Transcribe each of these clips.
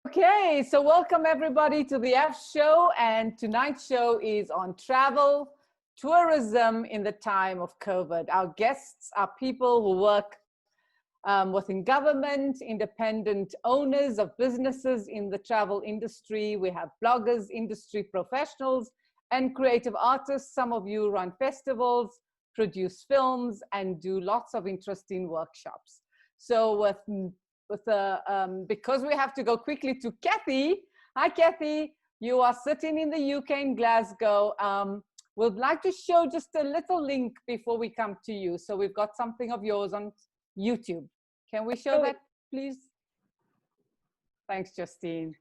Okay, so welcome everybody to the F show, and tonight's show is on travel, tourism in the time of COVID. Our guests are people who work within government, independent owners of businesses in the travel industry. We have bloggers, industry professionals, and creative artists. Some of you run festivals, produce films, and do lots of interesting workshops. So because we have to go quickly to Kathy. Hi, Kathy. You are sitting in the UK in Glasgow. We'd like to show just a little link before we come to you. So we've got something of yours on YouTube. Can we show that, please? Thanks, Justine.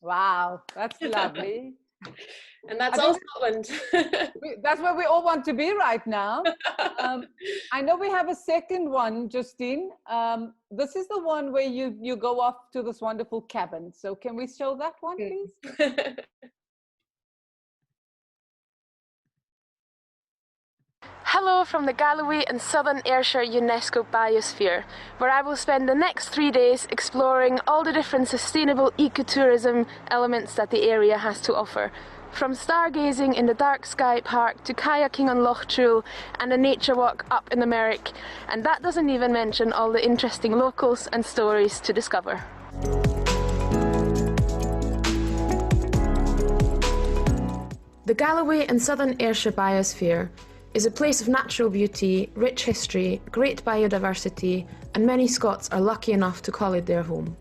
Wow, that's lovely. And that's all Scotland. That's where we all want to be right now. I know we have a second one, Justine. This is the one where you go off to this wonderful cabin. So can we show that one, please? Hello from the Galloway and Southern Ayrshire UNESCO Biosphere, where I will spend the next 3 days exploring all the different sustainable ecotourism elements that the area has to offer. From stargazing in the Dark Sky Park to kayaking on Loch Trool and a nature walk up in the Merrick. And that doesn't even mention all the interesting locals and stories to discover. The Galloway and Southern Ayrshire Biosphere is a place of natural beauty, rich history, great biodiversity, and many Scots are lucky enough to call it their home.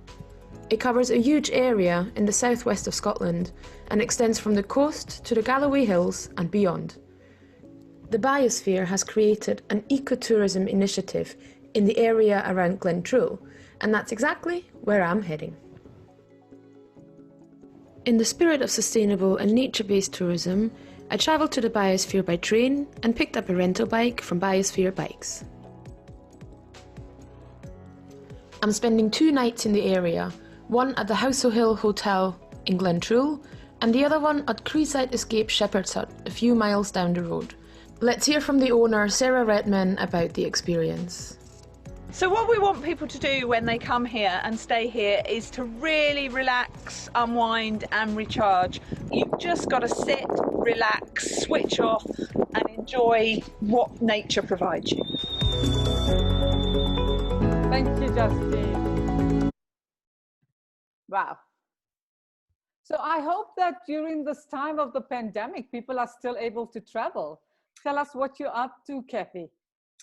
It covers a huge area in the southwest of Scotland and extends from the coast to the Galloway Hills and beyond. The Biosphere has created an ecotourism initiative in the area around Glentrool, and that's exactly where I'm heading. In the spirit of sustainable and nature-based tourism, I travelled to the Biosphere by train and picked up a rental bike from Biosphere Bikes. I'm spending 2 nights in the area, one at the House O'Hill Hotel in Glentrool and the other one at Creeside Escape Shepherd's Hut a few miles down the road. Let's hear from the owner, Sarah Redman, about the experience. So what we want people to do when they come here and stay here is to really relax, unwind and recharge. You've just got to sit, relax, switch off and enjoy what nature provides you. Thank you, Justine. Wow. So I hope that during this time of the pandemic, people are still able to travel. Tell us what you're up to, Kathy.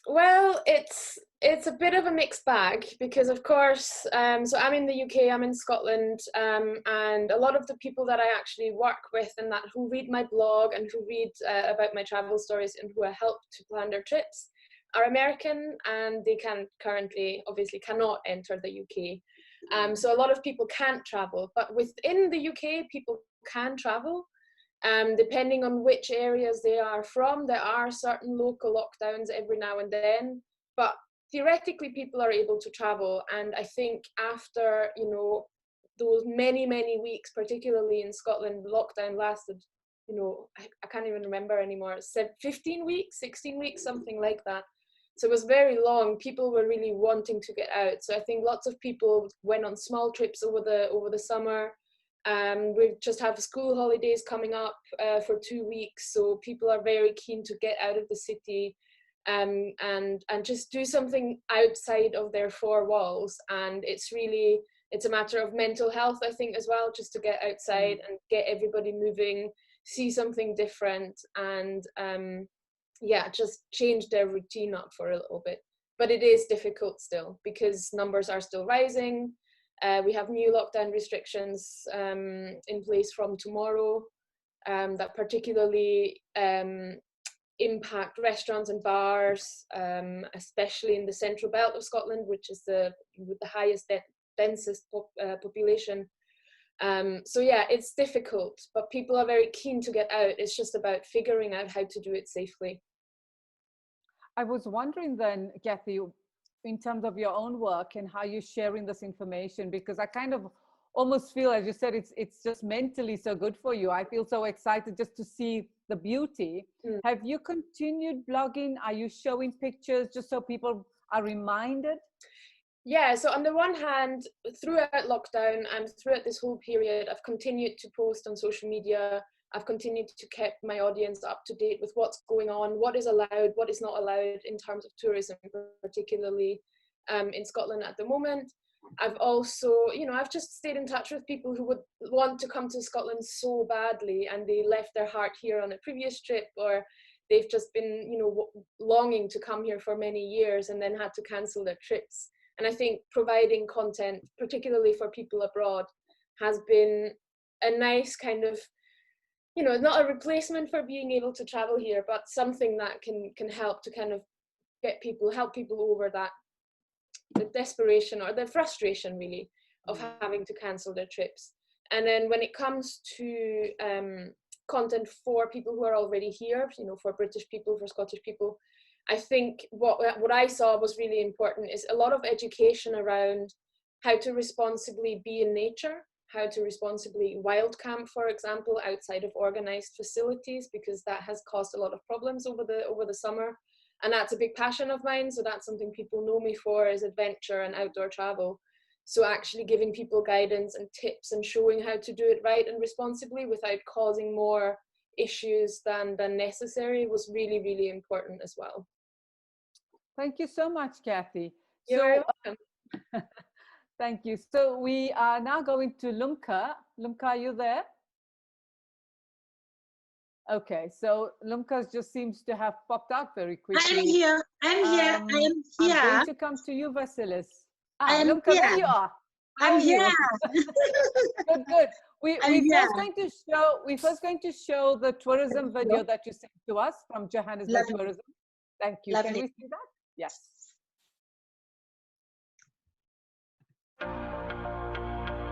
Well, it's a bit of a mixed bag because, of course, so I'm in the UK, I'm in Scotland, and a lot of the people that I actually work with and that who read my blog and who read about my travel stories and who I help to plan their trips are American, and they obviously cannot enter the UK. So a lot of people can't travel, but within the UK, people can travel. Depending on which areas they are from, there are certain local lockdowns every now and then, but theoretically people are able to travel. And I think after, those many weeks, particularly in Scotland, lockdown lasted, I can't even remember anymore, 15 weeks, 16 weeks, something like that. So it was very long. People were really wanting to get out. So I think lots of people went on small trips over the summer. We just have school holidays coming up for 2 weeks, so people are very keen to get out of the city and just do something outside of their 4 walls. And it's a matter of mental health, I think, as well, just to get outside and get everybody moving, see something different, and just change their routine up for a little bit. but it is difficult still because numbers are still rising. We have new lockdown restrictions in place from tomorrow that particularly impact restaurants and bars, especially in the central belt of Scotland, which is with the highest densest population. So yeah, it's difficult, but people are very keen to get out. It's just about figuring out how to do it safely. I was wondering then, Kathy, in terms of your own work and how you're sharing this information, because I kind of almost feel, as you said, it's just mentally so good for you. I feel so excited just to see the beauty. Have you continued blogging? Are you showing pictures just so people are reminded? Yeah, so on the one hand, throughout lockdown and throughout this whole period, I've continued to post on social media. I've continued to keep my audience up to date with what's going on, what is allowed, what is not allowed in terms of tourism, particularly in Scotland at the moment. I've also, I've just stayed in touch with people who would want to come to Scotland so badly and they left their heart here on a previous trip, or they've just been, longing to come here for many years and then had to cancel their trips. And I think providing content, particularly for people abroad, has been a nice kind of, not a replacement for being able to travel here, but something that can help to kind of help people over that, the desperation or the frustration really of having to cancel their trips. And then when it comes to content for people who are already here, for British people, for Scottish people, I think what I saw was really important is a lot of education around how to responsibly be in nature, how to responsibly wild camp, for example, outside of organized facilities, because that has caused a lot of problems over the summer. And that's a big passion of mine. So that's something people know me for, is adventure and outdoor travel. So actually giving people guidance and tips and showing how to do it right and responsibly without causing more issues than necessary was really, really important as well. Thank you so much, Kathy. You're very welcome. Thank you. So we are now going to Lumka. Lumka, are you there? Okay, so Lumka just seems to have popped out very quickly. I'm here. I'm going to come to you, Vasilis. Lumka, here. there you are. I'm here. Good. We're first going to show the tourism video that you sent to us from Johannesburg Tourism. Thank you. Lovely. Can we see that? Yes.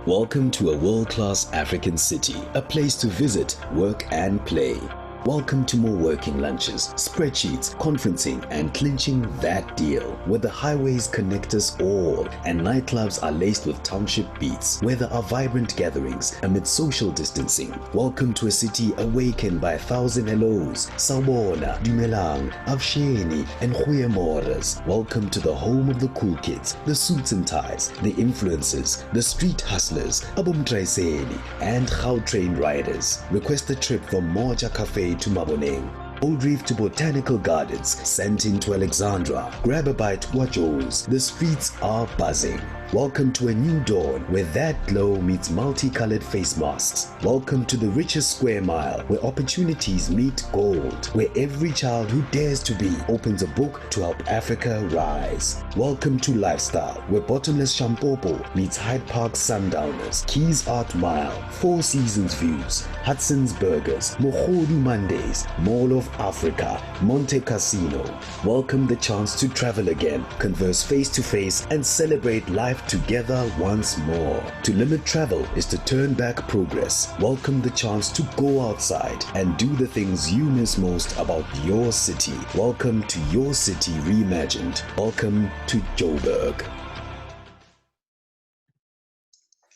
Welcome to a world-class African city, a place to visit, work and play. Welcome to more working lunches, spreadsheets, conferencing, and clinching that deal, where the highways connect us all and nightclubs are laced with township beats, where there are vibrant gatherings amid social distancing. Welcome to a city awakened by 1,000 hellos, Sawubona, Dumelang, Avsheni, and Goeiemorgens. Welcome to the home of the cool kids, the suits and ties, the influencers, the street hustlers, Abumtraiseni, and Gautrain riders. Request a trip from Moja Cafe to Maboneng, Old Reef to Botanical Gardens, Sentin to Alexandra. Grab a bite, watch O's. The streets are buzzing. Welcome to a new dawn where that glow meets multicolored face masks. Welcome to the richest square mile where opportunities meet gold, where every child who dares to be opens a book to help Africa rise. Welcome to Lifestyle, where bottomless Shampopo meets Hyde Park Sundowners, Keys Art Mile, Four Seasons Views, Hudson's Burgers, Mohodu Mondays, Mall of Africa, Monte Casino. Welcome the chance to travel again, converse face to face, and celebrate life together once more. To limit travel is to turn back progress. Welcome the chance to go outside and do the things you miss most about your city. Welcome to your city reimagined. Welcome to Joburg.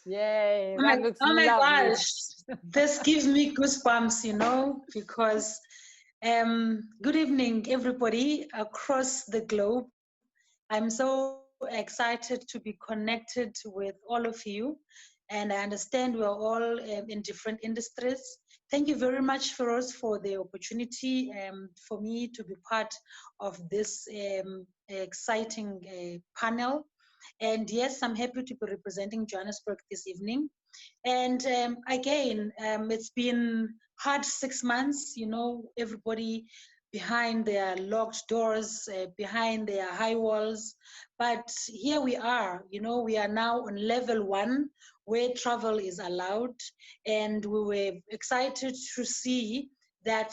Yay, Oh my lovely. gosh, this gives me goosebumps, because good evening, everybody across the globe. I'm so excited to be connected with all of you, and I understand we're all in different industries. Thank you very much, Feroz, for the opportunity for me to be part of this exciting panel. And yes, I'm happy to be representing Johannesburg this evening. And again, it's been hard 6 months, everybody behind their locked doors, behind their high walls. But here we are, we are now on level 1 where travel is allowed. And we were excited to see that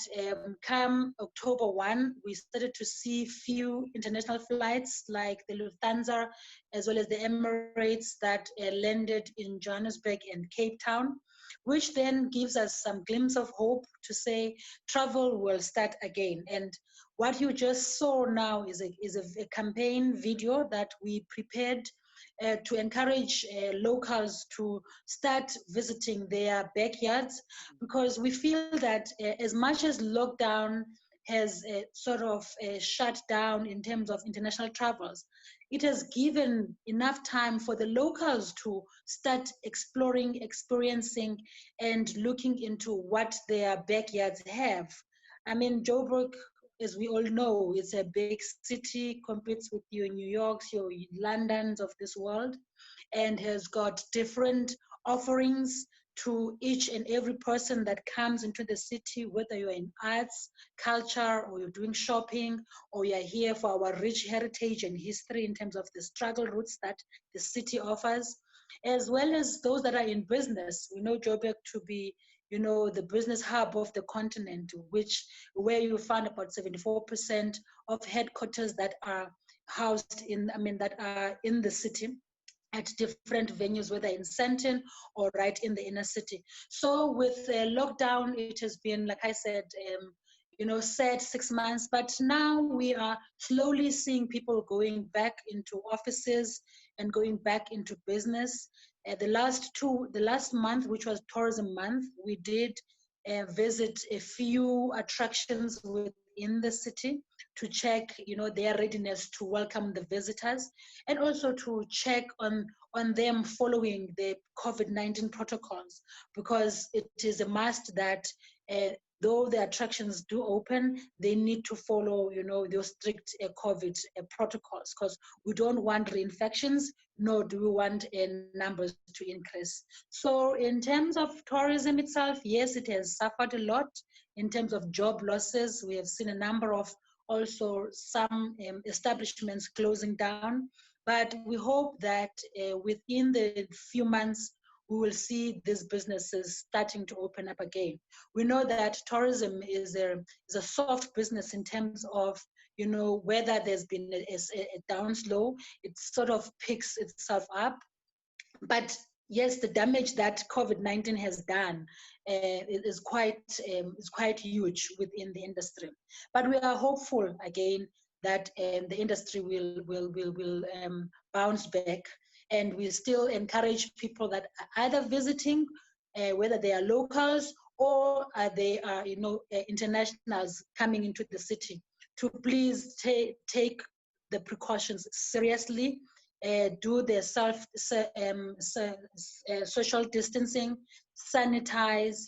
come October 1, we started to see few international flights like the Lufthansa as well as the Emirates that landed in Johannesburg and Cape Town, which then gives us some glimpse of hope to say travel will start again. And what you just saw now is a campaign video that we prepared to encourage locals to start visiting their backyards, because we feel that as much as lockdown has sort of shut down in terms of international travels, it has given enough time for the locals to start exploring, experiencing, and looking into what their backyards have. I mean, Joburg, as we all know, it's a big city, competes with your New Yorks, your Londons of this world, and has got different offerings to each and every person that comes into the city, whether you're in arts, culture, or you're doing shopping, or you're here for our rich heritage and history in terms of the struggle routes that the city offers, as well as those that are in business. We know Joburg to be the business hub of the continent, where you find about 74% of headquarters that are housed that are in the city at different venues, whether in Sandton or right in the inner city. So with lockdown, it has been, like I said, sad 6 months, but now we are slowly seeing people going back into offices and going back into business. The last month, which was tourism month, we did visit a few attractions within the city to check, their readiness to welcome the visitors, and also to check on them following the COVID-19 protocols, because it is a must that though the attractions do open, they need to follow, those strict COVID protocols, because we don't want reinfections, nor do we want numbers to increase. So in terms of tourism itself, yes, it has suffered a lot in terms of job losses. We have seen a number of also some establishments closing down, but we hope that within the few months, we will see these businesses starting to open up again. We know that tourism is a soft business in terms of, whether there's been a downslow, it sort of picks itself up. But yes, the damage that COVID-19 has done is quite huge within the industry. But we are hopeful again that the industry will bounce back. And we still encourage people that are either visiting, whether they are locals or they are, internationals coming into the city, to please take the precautions seriously, do their social distancing, sanitize,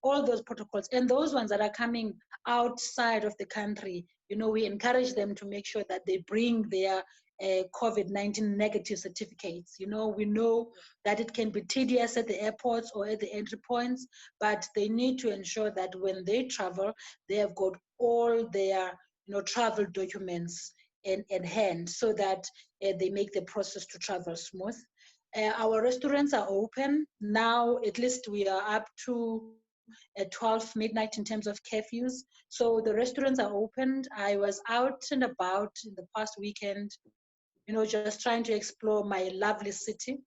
all those protocols. And those ones that are coming outside of the country, we encourage them to make sure that they bring their COVID-19 negative certificates. We know that it can be tedious at the airports or at the entry points, but they need to ensure that when they travel, they have got all their travel documents in hand, so that they make the process to travel smooth. Our restaurants are open now. At least we are up to 12 midnight in terms of curfews. So the restaurants are opened. I was out and about in the past weekend, just trying to explore my lovely city,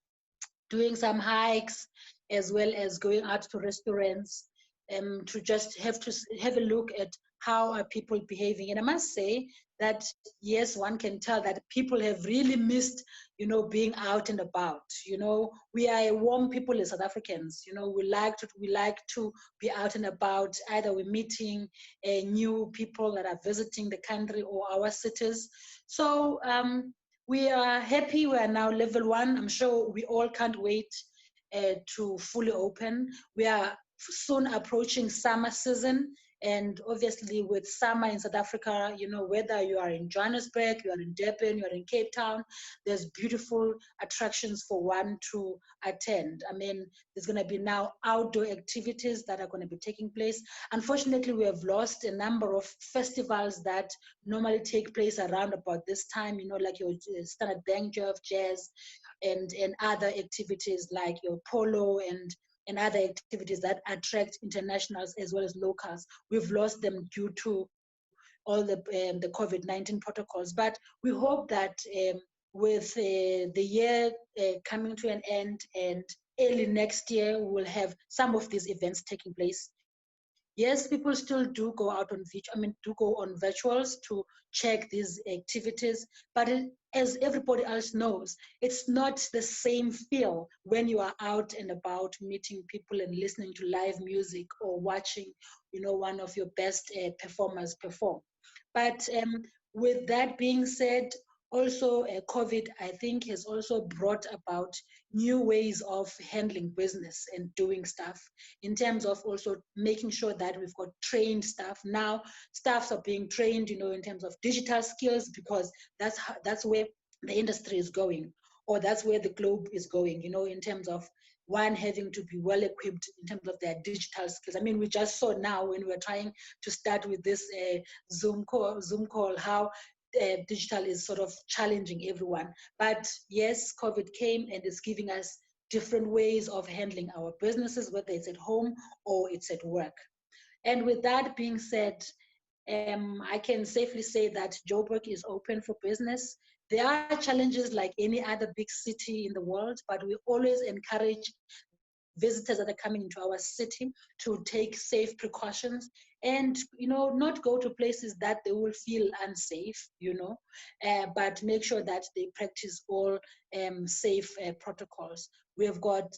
doing some hikes, as well as going out to restaurants, to just have a look at how are people behaving. And I must say that, yes, one can tell that people have really missed, being out and about. We are a warm people as South Africans. We like to be out and about. Either we're meeting new people that are visiting the country or our cities. So we are happy. We are now level 1. I'm sure we all can't wait to fully open. We are soon approaching summer season. And obviously with summer in South Africa, you know, whether you are in Johannesburg, you are in Durban, you are in Cape Town, there's beautiful attractions for one to attend. I mean, there's going to be now outdoor activities that are going to be taking place. Unfortunately, we have lost a number of festivals that normally take place around about this time, you know, like your Standard Bank Jazz and other activities like your polo and other activities that attract internationals as well as locals. We've lost them due to all the COVID-19 protocols. But we hope that with the year coming to an end and early next year, we'll have some of these events taking place. Yes, people still do go out on do go on virtuals to check these activities, but as everybody else knows, it's not the same feel when you are out and about meeting people and listening to live music or watching, you know, one of your best performers perform. But with that being said, also COVID, I think, has also brought about new ways of handling business and doing stuff in terms of also making sure that we've got trained staff. Now, staffs are being trained, you know, in terms of digital skills, because that's where the industry is going, or that's where the globe is going, you know, in terms of one having to be well equipped in terms of their digital skills. I mean, we just saw now when we were trying to start with this Zoom call, how digital is sort of challenging everyone. But yes, COVID came and is giving us different ways of handling our businesses, whether it's at home or it's at work. And with that being said, I can safely say that Joburg is open for business. There are challenges like any other big city in the world, but we always encourage visitors that are coming into our city to take safe precautions and, you know, not go to places that they will feel unsafe, you know, but make sure that they practice all safe protocols. We have got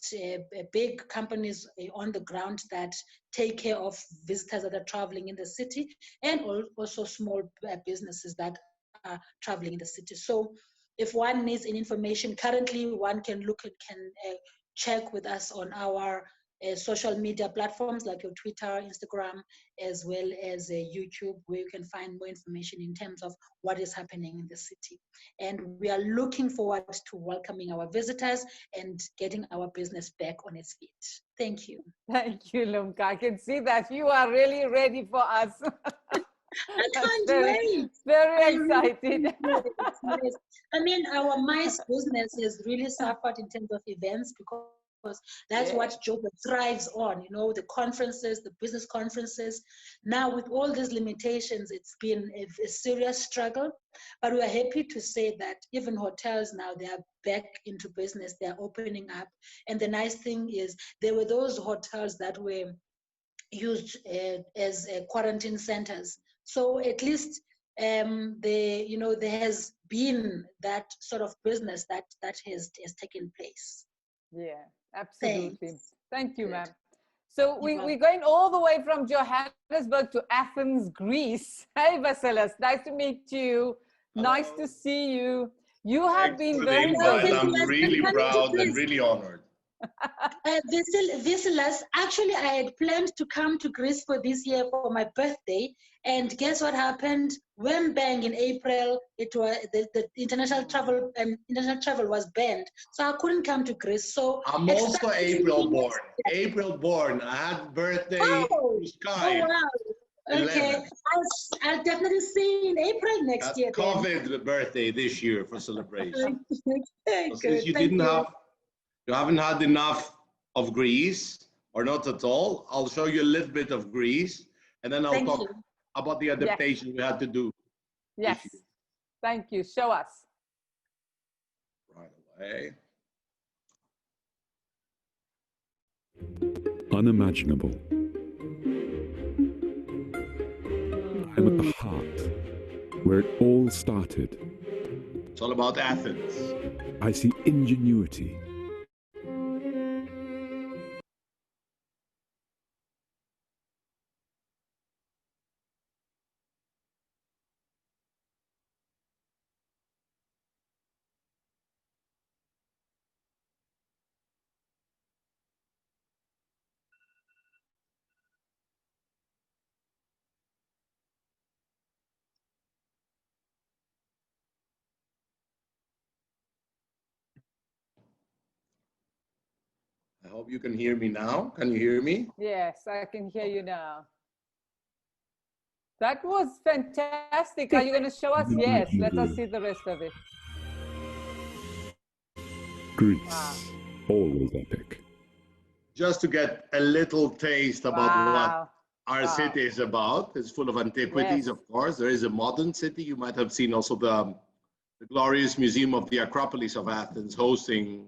big companies on the ground that take care of visitors that are traveling in the city, and also small businesses that are traveling in the city. So if one needs any information, currently one can check with us on our social media platforms like your Twitter, Instagram, as well as YouTube, where you can find more information in terms of what is happening in the city. And we are looking forward to welcoming our visitors and getting our business back on its feet. Thank you. Thank you, Lumka. I can see that you are really ready for us. I can't wait. Very excited. I mean, our mice business has really suffered in terms of events because that's what Joburg thrives on, you know, the conferences, the business conferences. Now, with all these limitations, it's been a serious struggle, but we are happy to say that even hotels now, they are back into business, they're opening up. And the nice thing is there were those hotels that were used as quarantine centers. So at least there has been that sort of business that has taken place. Yeah, absolutely. Thanks. Thank you, ma'am. So we're going all the way from Johannesburg to Athens, Greece. Hey, Vasilis, nice to meet you. Hello. Nice to see you. You have been very good. good. I'm really proud and really honored. Vasilis, actually, I had planned to come to Greece for this year for my birthday, and guess what happened? When bang in April, it was the international travel was banned, so I couldn't come to Greece. So I'm also April born. April born. I had birthday Sky. Oh wow! Okay, I'll definitely see you in April next year. COVID birthday this year for celebration. Okay, so since you haven't had enough of Greece, or not at all, I'll show you a little bit of Greece, and then I'll talk about the adaptation we had to do. Yes, thank you. Show us. Right away. Unimaginable. I'm at the heart, where it all started. It's all about Athens. I see ingenuity. hope you can hear me now. Can you hear me? Yes, I can hear you now. That was fantastic. Are you going to show us? Yes, let us see the rest of it. Greece, Wow. always epic. Just to get a little taste about Wow. what our city is about. It's full of antiquities, Yes. of course. There is a modern city. You might have seen also the glorious Museum of the Acropolis of Athens hosting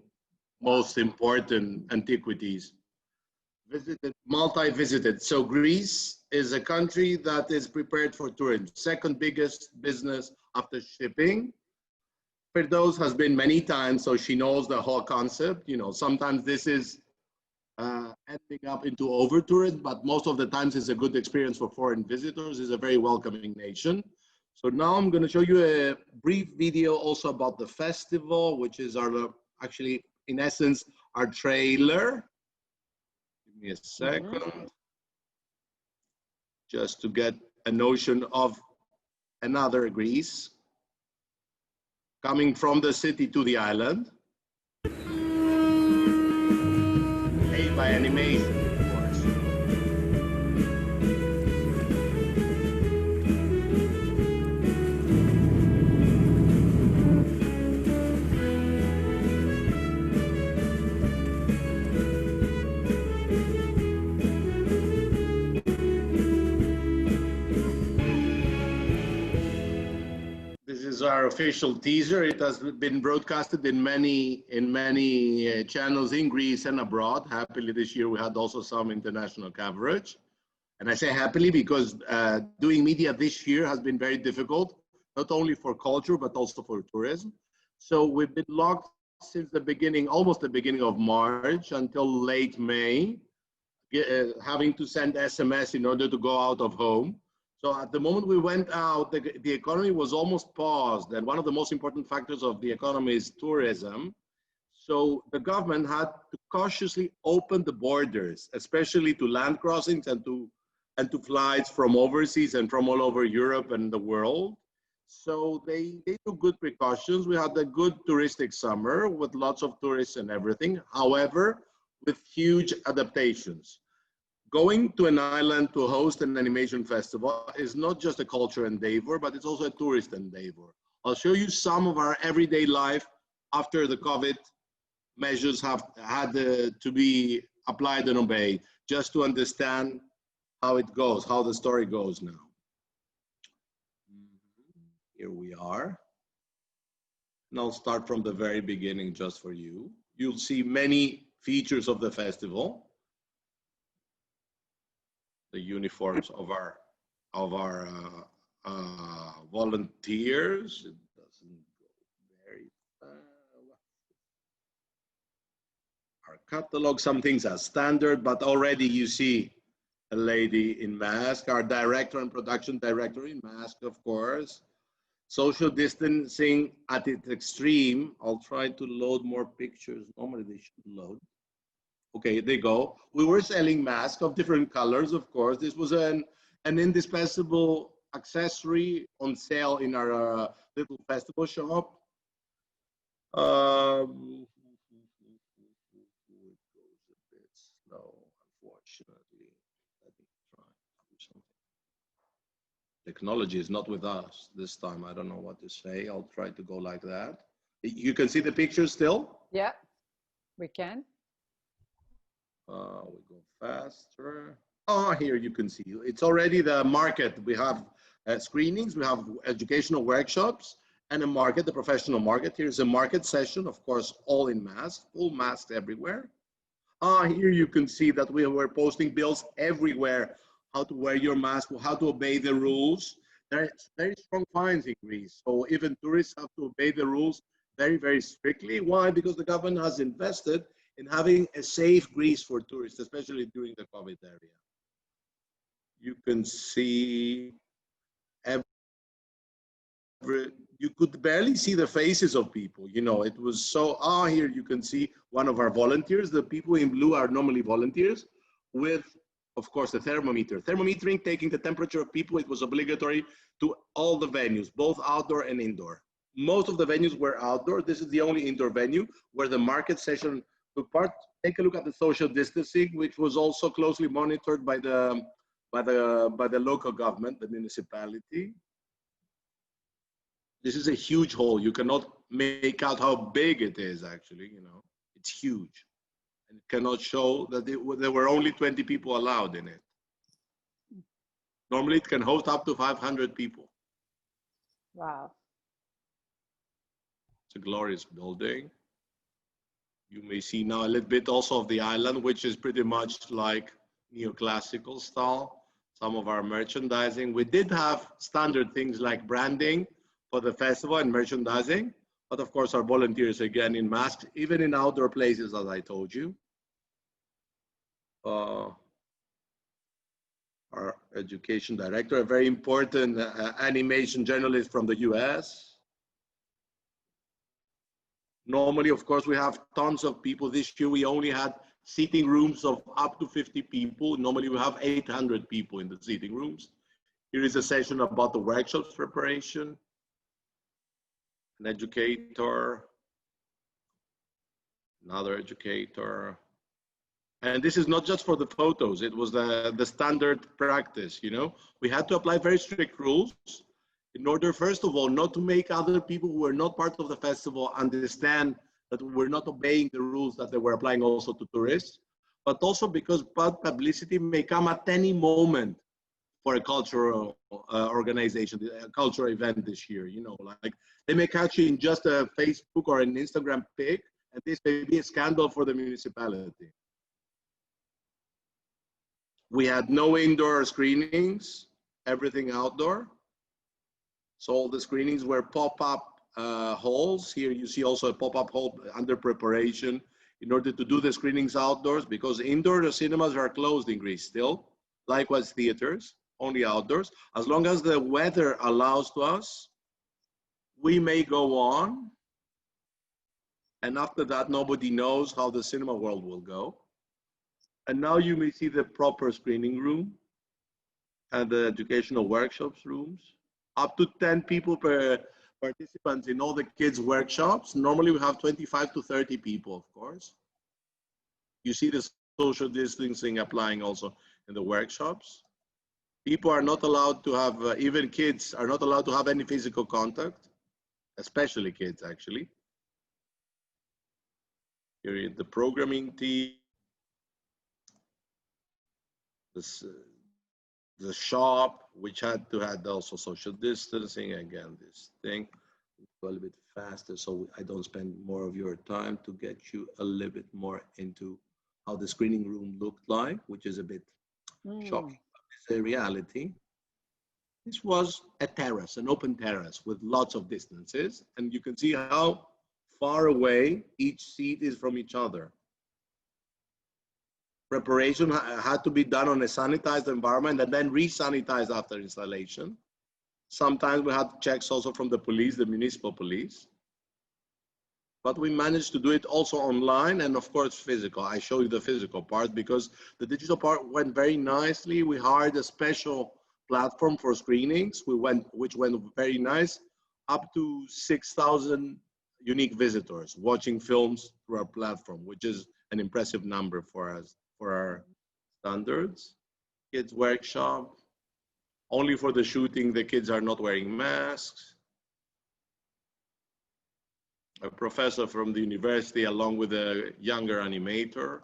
most important antiquities. Visited, multi-visited. So Greece is a country that is prepared for tourism. Second biggest business after shipping. Firdaus has been many times, so she knows the whole concept. You know, sometimes this is ending up into over-tourism, but most of the times it's a good experience for foreign visitors. It's a very welcoming nation. So now I'm going to show you a brief video also about the festival, which is our, actually, in essence, our trailer. Give me a second. Just to get a notion of another Greece, coming from the city to the island. Made by animation, of course. This is our official teaser. It has been broadcasted in many channels in Greece and abroad. Happily, this year we had also some international coverage. And I say happily because doing media this year has been very difficult, not only for culture, but also for tourism. So we've been locked since the beginning, almost the beginning of March until late May, having to send SMS in order to go out of home. So at the moment we went out, the economy was almost paused. And one of the most important factors of the economy is tourism. So the government had to cautiously open the borders, especially to land crossings and to flights from overseas and from all over Europe and the world. So they took good precautions. We had a good touristic summer with lots of tourists and everything. However, with huge adaptations. Going to an island to host an animation festival is not just a culture endeavor, but it's also a tourist endeavor. I'll show you some of our everyday life after the COVID measures have had to be applied and obeyed, just to understand how it goes, how the story goes now. Here we are. And I'll start from the very beginning just for you. You'll see many features of the festival. The uniforms of our volunteers. It doesn't go very far. Our catalog, some things are standard, but already you see a lady in mask, our director and production director in mask, of course. Social distancing at its extreme. I'll try to load more pictures. Normally they should load. Okay, they go. We were selling masks of different colors, of course. This was an indispensable accessory on sale in our little festival shop. It goes a bit slow, unfortunately. Let me try to do something. Technology is not with us this time. I don't know what to say. I'll try to go like that. You can see the picture still? Yeah, we can. We go faster. Oh, here you can see. It's already the market. We have screenings, we have educational workshops, and a market, the professional market. Here's a market session, of course, all in masks, full masks everywhere. Here you can see that we were posting bills everywhere, how to wear your mask, how to obey the rules. There are very strong fines in Greece. So even tourists have to obey the rules very, very strictly. Why? Because the government has invested in having a safe Greece for tourists, especially during the COVID area. You can see you could barely see the faces of people. You know, it was so, here you can see one of our volunteers. The people in blue are normally volunteers with, of course, the thermometer. Thermometering, taking the temperature of people, it was obligatory to all the venues, both outdoor and indoor. Most of the venues were outdoor. This is the only indoor venue where the market session took part. Take a look at the social distancing, which was also closely monitored by the local government, the municipality. This is a huge hall. You cannot make out how big it is, actually, you know. It's huge. And it cannot show that there were only 20 people allowed in it. Normally, it can host up to 500 people. Wow. It's a glorious building. You may see now a little bit also of the island, which is pretty much like neoclassical style. Some of our merchandising. We did have standard things like branding for the festival and merchandising, but of course our volunteers again in masks, even in outdoor places, as I told you. Our education director, a very important animation journalist from the US. Normally, of course, we have tons of people. This year, we only had seating rooms of up to 50 people. Normally, we have 800 people in the seating rooms. Here is a session about the workshops preparation. An educator, another educator. And this is not just for the photos. It was the standard practice, you know. We had to apply very strict rules in order, first of all, not to make other people who were not part of the festival understand that we're not obeying the rules that they were applying also to tourists, but also because bad publicity may come at any moment for a cultural organization, a cultural event this year, you know, like they may catch you in just a Facebook or an Instagram pic, and this may be a scandal for the municipality. We had no indoor screenings, everything outdoor. So all the screenings were pop-up halls. Here you see also a pop-up hall under preparation in order to do the screenings outdoors, because indoor cinemas are closed in Greece still. Likewise, theaters, only outdoors. As long as the weather allows to us, we may go on. And after that, nobody knows how the cinema world will go. And now you may see the proper screening room and the educational workshops rooms. Up to 10 people per participants in all the kids' workshops. Normally we have 25 to 30 people, of course. You see the social distancing applying also in the workshops. People are not allowed to have, even kids are not allowed to have any physical contact, especially kids actually. Here is the programming team. The shop, which had also social distancing. Again, this thing, go a little bit faster so I don't spend more of your time to get you a little bit more into how the screening room looked like, which is a bit shocking, but it's a reality. This was a terrace, an open terrace with lots of distances, and you can see how far away each seat is from each other. Preparation had to be done on a sanitized environment and then re-sanitized after installation. Sometimes we had checks also from the police, the municipal police. But we managed to do it also online and of course physical. I show you the physical part because the digital part went very nicely. We hired a special platform for screenings, which went very nice, up to 6,000 unique visitors watching films through our platform, which is an impressive number for us. For our standards. Kids workshop, only for the shooting the kids are not wearing masks. A professor from the university along with a younger animator.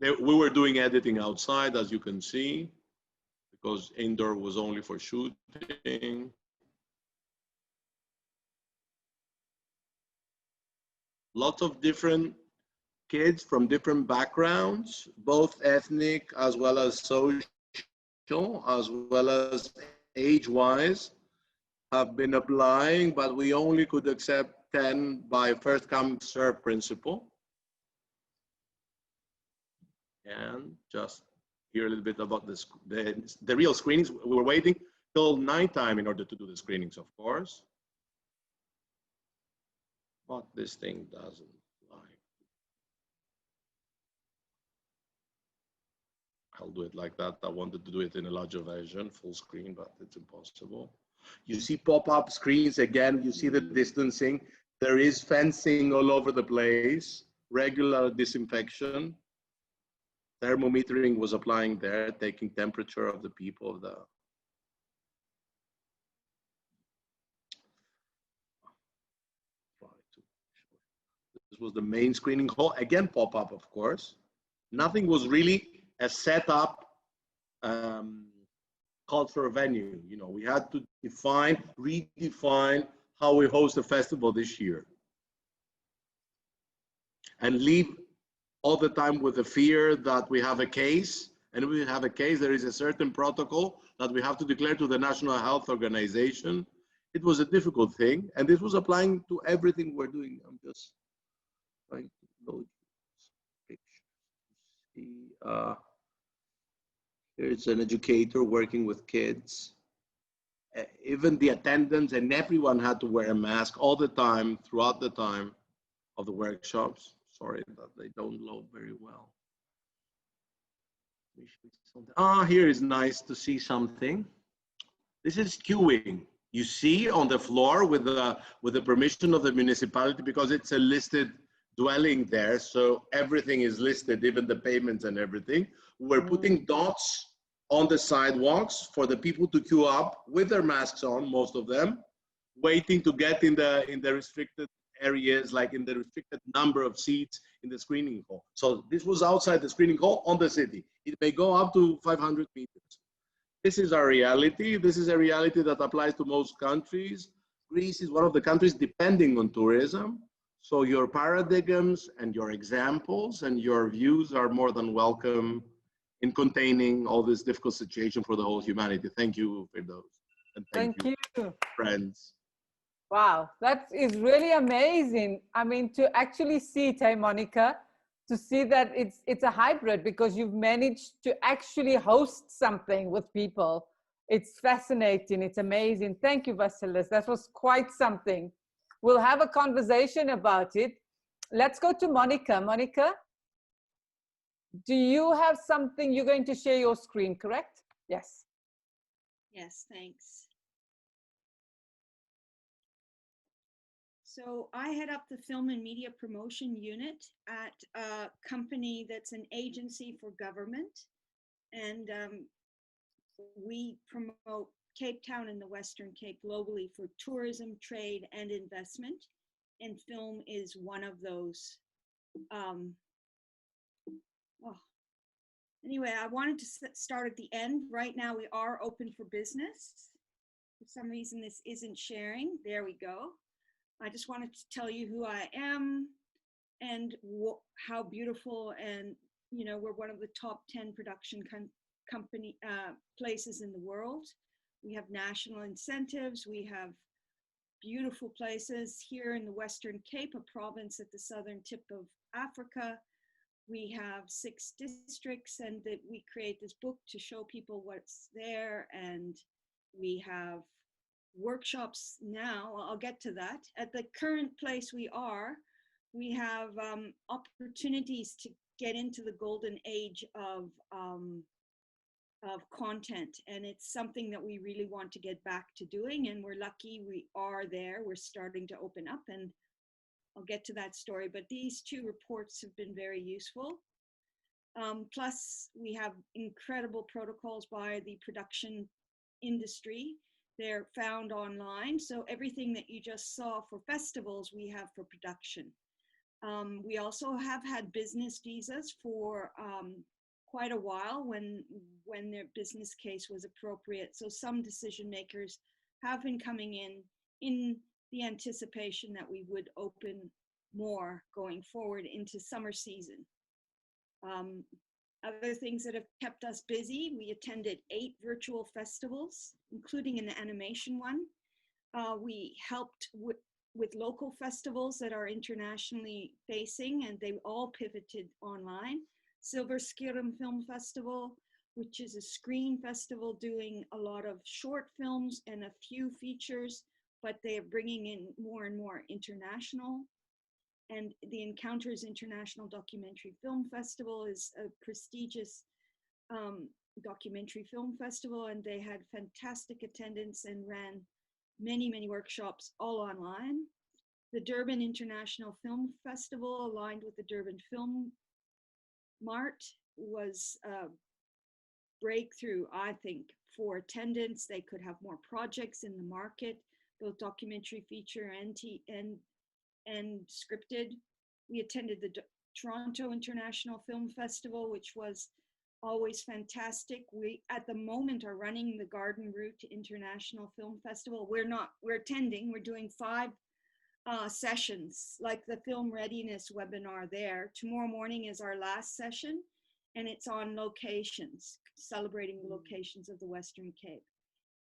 We were doing editing outside, as you can see, because indoor was only for shooting. Lots of different kids from different backgrounds, both ethnic as well as social, as well as age-wise, have been applying, but we only could accept 10 by first come, serve principle. And just hear a little bit about the real screenings. We were waiting till nighttime in order to do the screenings, of course. But this thing doesn't. I'll do it like that. I wanted to do it in a larger version, full screen, but it's impossible. You see pop-up screens again, you see the distancing. There is fencing all over the place, regular disinfection. Thermometering was applying there, taking temperature of the people. This was the main screening hall. Again, pop-up, of course. Nothing was really a set-up cultural venue. You know, we had to redefine how we host a festival this year. And leave all the time with the fear that we have a case, and we have a case, there is a certain protocol that we have to declare to the National Health Organization. It was a difficult thing, and this was applying to everything we're doing. I'm just trying to load pictures. See, here's an educator working with kids. Even the attendants and everyone had to wear a mask all the time, throughout the time of the workshops. Sorry that they don't load very well. Here is nice to see something. This is queuing. You see on the floor with the permission of the municipality, because it's a listed dwelling there, so everything is listed, even the payments and everything. We're putting dots on the sidewalks for the people to queue up with their masks on, most of them, waiting to get in the restricted areas, like in the restricted number of seats in the screening hall. So this was outside the screening hall on the city. It may go up to 500 meters. This is our reality. This is a reality that applies to most countries. Greece is one of the countries depending on tourism. So your paradigms and your examples and your views are more than welcome in containing all this difficult situation for the whole humanity. Thank you, Firdaus. And thank you, friends. Wow, that is really amazing. I mean, to actually see it, hey, Monica, to see that it's a hybrid, because you've managed to actually host something with people. It's fascinating. It's amazing. Thank you, Vasilis. That was quite something. We'll have a conversation about it. Let's go to Monica. Monica, do you have something? You're going to share your screen, correct? Yes. Yes, thanks. So I head up the film and media promotion unit at a company that's an agency for government. And we promote Cape Town and the Western Cape globally for tourism, trade, and investment. And film is one of those. Anyway, I wanted to start at the end. Right now we are open for business. For some reason this isn't sharing. There we go. I just wanted to tell you who I am and how beautiful, and you know, we're one of the top 10 production company places in the world. We have national incentives. We have beautiful places here in the Western Cape, a province at the southern tip of Africa. We have 6 districts, and that we create this book to show people what's there. And we have workshops now. I'll get to that. At the current place we have opportunities to get into the golden age of content, and it's something that we really want to get back to doing, and we're lucky we are there. We're starting to open up, and I'll get to that story, but these 2 reports have been very useful. Plus we have incredible protocols by the production industry. They're found online. So everything that you just saw for festivals, we have for production. We also have had business visas for quite a while when their business case was appropriate. So some decision makers have been coming in the anticipation that we would open more going forward into summer season. Other things that have kept us busy, we attended 8 virtual festivals, including an animation one. We helped with local festivals that are internationally facing, and they all pivoted online. Silver Skirim Film Festival, which is a screen festival doing a lot of short films and a few features, but they are bringing in more and more international. And the Encounters International Documentary Film Festival is a prestigious documentary film festival, and they had fantastic attendance and ran many, many workshops all online. The Durban International Film Festival, aligned with the Durban Film Mart, was a breakthrough, I think, for attendance. They could have more projects in the market, both documentary, feature, and scripted. We attended the Toronto International Film Festival, which was always fantastic. We, at the moment, are running the Garden Route International Film Festival. We're attending, we're doing 5 sessions, like the film readiness webinar there. Tomorrow morning is our last session, and it's on locations, celebrating the locations of the Western Cape.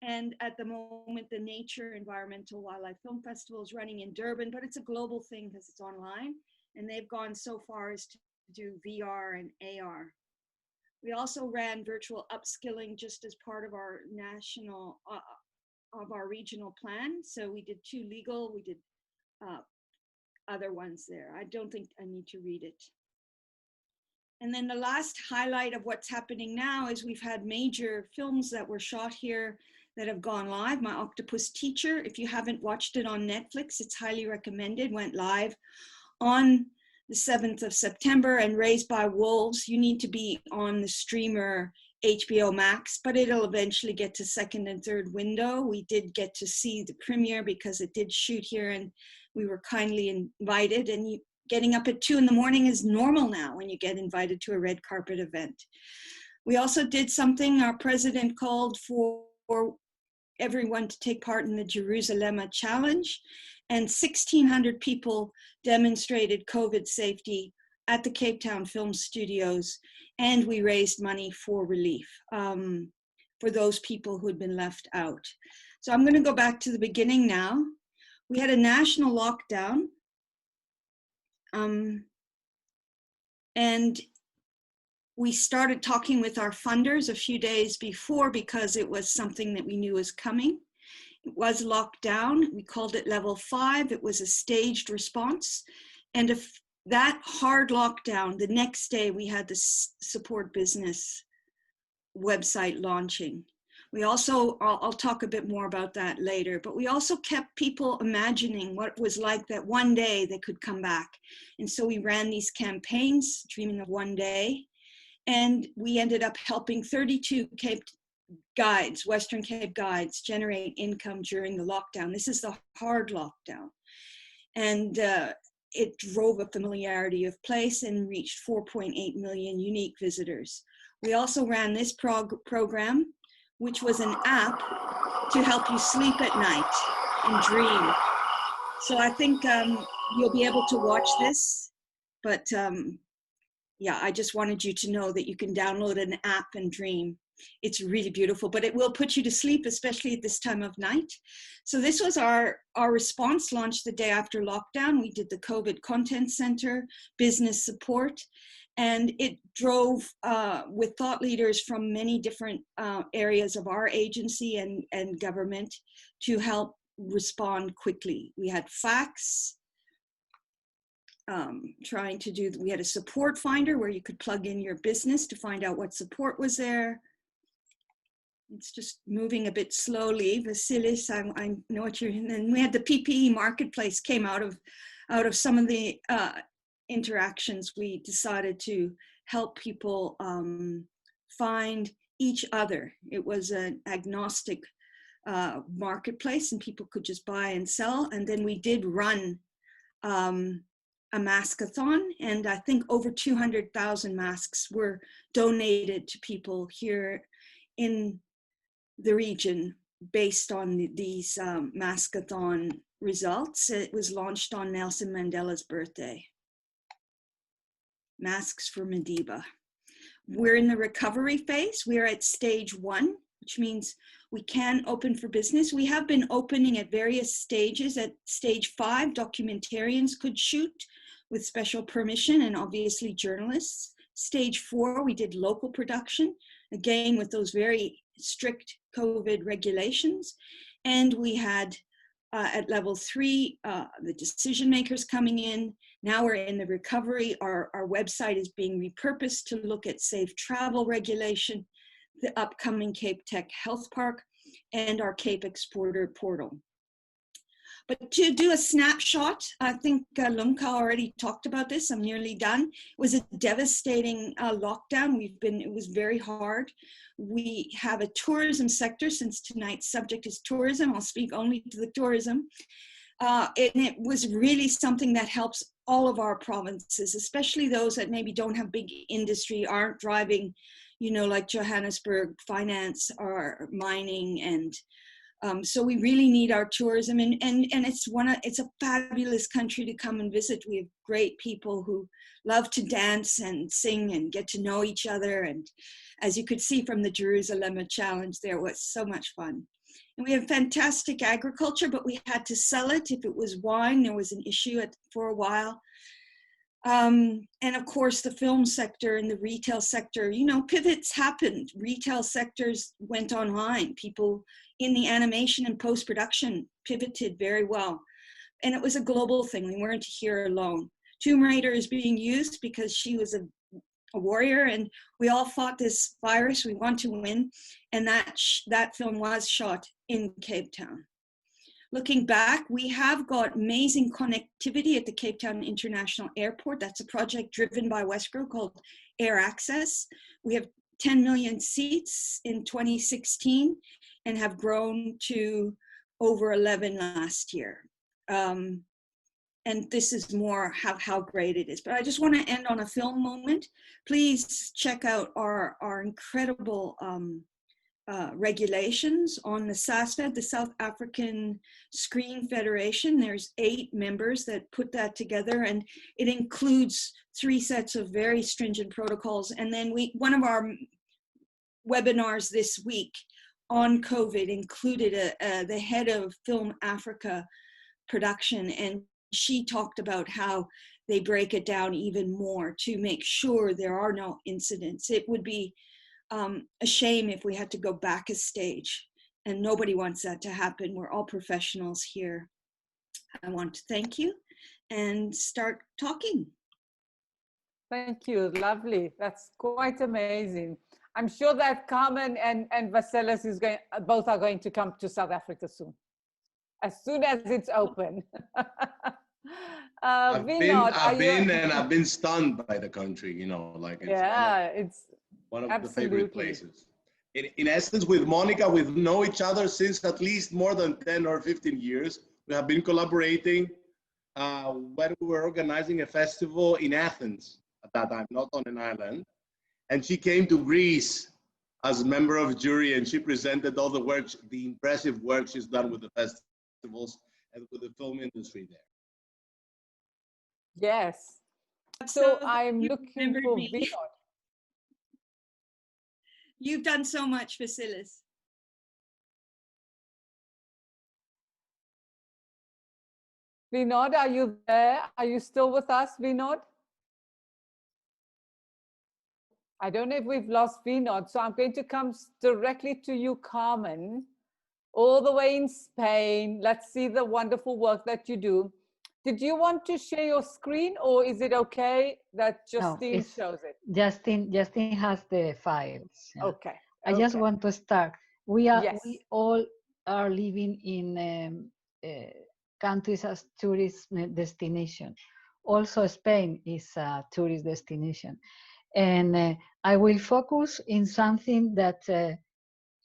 And at the moment, the Nature Environmental Wildlife Film Festival is running in Durban, but it's a global thing because it's online. And they've gone so far as to do VR and AR. We also ran virtual upskilling just as part of our national, of our regional plan. So we did 2 legal, we did other ones there. I don't think I need to read it. And then the last highlight of what's happening now is we've had major films that were shot here that have gone live. My Octopus Teacher, if you haven't watched it on Netflix, it's highly recommended, went live on the 7th of September, and Raised by Wolves. You need to be on the streamer HBO Max, but it'll eventually get to 2nd and 3rd window. We did get to see the premiere because it did shoot here and we were kindly invited, and getting up at 2 in the morning is normal now when you get invited to a red carpet event. We also did something our president called for everyone to take part in the Jerusalem Challenge, and 1,600 people demonstrated COVID safety at the Cape Town Film Studios, and we raised money for relief for those people who had been left out. So I'm going to go back to the beginning now. We had a national lockdown, and we started talking with our funders a few days before because it was something that we knew was coming. It was locked down. We called it level 5. It was a staged response. And if that hard lockdown, the next day we had the Support Business website launching. We also, I'll talk a bit more about that later, but we also kept people imagining what it was like that one day they could come back. And so we ran these campaigns, dreaming of one day, and we ended up helping 32 Cape guides, Western Cape guides, generate income during the lockdown. This is the hard lockdown. And it drove a familiarity of place and reached 4.8 million unique visitors. We also ran this program, which was an app to help you sleep at night and dream. So I think you'll be able to watch this, but yeah, I just wanted you to know that you can download an app and dream. It's really beautiful, but it will put you to sleep, especially at this time of night. So this was our response, launched the day after lockdown. We did the COVID Content Center, business support, and it drove with thought leaders from many different areas of our agency and government to help respond quickly. We had fax, we had a support finder where you could plug in your business to find out what support was there. It's just moving a bit slowly. Vasilis, I know what you're, and then we had the PPE marketplace came out of some of the interactions. We decided to help people find each other. It was an agnostic marketplace and people could just buy and sell. And then we did run a maskathon, and I think over 200,000 masks were donated to people here in the region based on these maskathon results. It was launched on Nelson Mandela's birthday. Masks for Madiba. We're in the recovery phase. We're at stage 1, which means we can open for business. We have been opening at various stages. At stage 5, documentarians could shoot with special permission, and obviously journalists. Stage 4, we did local production, again with those very strict COVID regulations. And we had at level 3, the decision makers coming in. Now we're in the recovery. Our website is being repurposed to look at safe travel regulation, the upcoming Cape Tech Health Park, and our Cape Exporter portal. But to do a snapshot, I think Lunka already talked about this. I'm nearly done. It was a devastating lockdown. It was very hard. We have a tourism sector, since tonight's subject is tourism. I'll speak only to the tourism. And it was really something that helps all of our provinces, especially those that maybe don't have big industry, aren't driving, you know, like Johannesburg, finance or mining. And so we really need our tourism, and it's a fabulous country to come and visit. We have great people who love to dance and sing and get to know each other. And as you could see from the Jerusalem Challenge, there was so much fun. And we have fantastic agriculture, but we had to sell it. If it was wine, there was an issue for a while. And of course, the film sector and the retail sector, you know, pivots happened. Retail sectors went online. People in the animation and post-production pivoted very well. And it was a global thing. We weren't here alone. Tomb Raider is being used because she was a warrior, and we all fought this virus. We want to win. And that film was shot in Cape Town. Looking back, we have got amazing connectivity at the Cape Town International Airport. That's a project driven by Wesgro called Air Access. We have 10 million seats in 2016 and have grown to over 11 last year. And this is more how great it is. But I just want to end on a film moment. Please check out our incredible regulations on the SASFED, the South African Screen Federation. There's 8 members that put that together, and it includes 3 sets of very stringent protocols. And then one of our webinars this week on COVID included the head of Film Africa production, and she talked about how they break it down even more to make sure there are no incidents. It would be a shame if we had to go back a stage, and nobody wants that to happen. We're all professionals here. I want to thank you and start talking. Thank you, lovely. That's quite amazing. I'm sure that Carmen and Vasilis both are going to come to South Africa soon as it's open. I've been stunned by the country, you know, like it's one of the favorite places. In essence, with Monica, we've known each other since at least more than 10 or 15 years. We have been collaborating when we were organizing a festival in Athens at that time, not on an island. And she came to Greece as a member of jury, and she presented all the work, the impressive work she's done with the festivals and with the film industry there. Yes. So I'm looking for Vinod. You've done so much, Vasilis. Vinod, are you there? Are you still with us, Vinod? I don't know if we've lost Vinod, so I'm going to come directly to you, Carmen, all the way in Spain. Let's see the wonderful work that you do. Did you want to share your screen, or is it okay that Justine shows it? Justine has the files. Okay. I just want to start. We all are living in countries as tourist destination. Also, Spain is a tourist destination. And I will focus in something that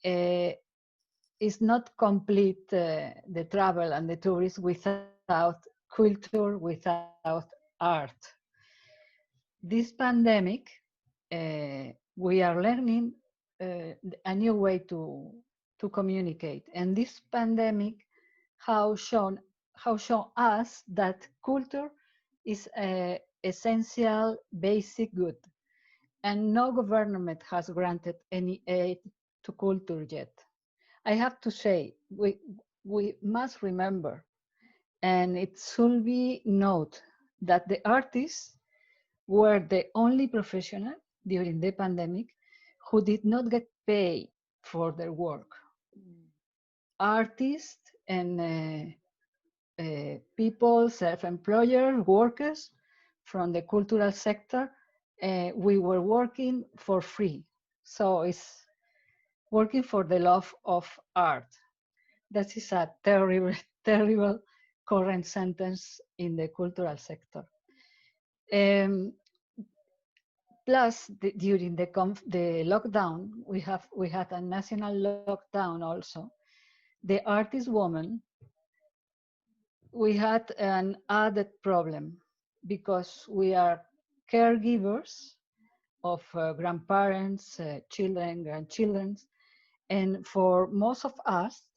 is not complete the travel and the tourism without culture, without art. This pandemic, we are learning a new way to communicate. And this pandemic has shown us that culture is an essential, basic good. And no government has granted any aid to culture yet. I have to say, we must remember, and it should be noted, that the artists were the only professional during the pandemic who did not get paid for their work. Artists and people, self-employed workers from the cultural sector, we were working for free. So it's working for the love of art. That is a terrible, terrible current sentence in the cultural sector. Plus, during the lockdown, we had a national lockdown also. The artist woman, we had an added problem because we are caregivers of grandparents, children, grandchildren, and for most of us,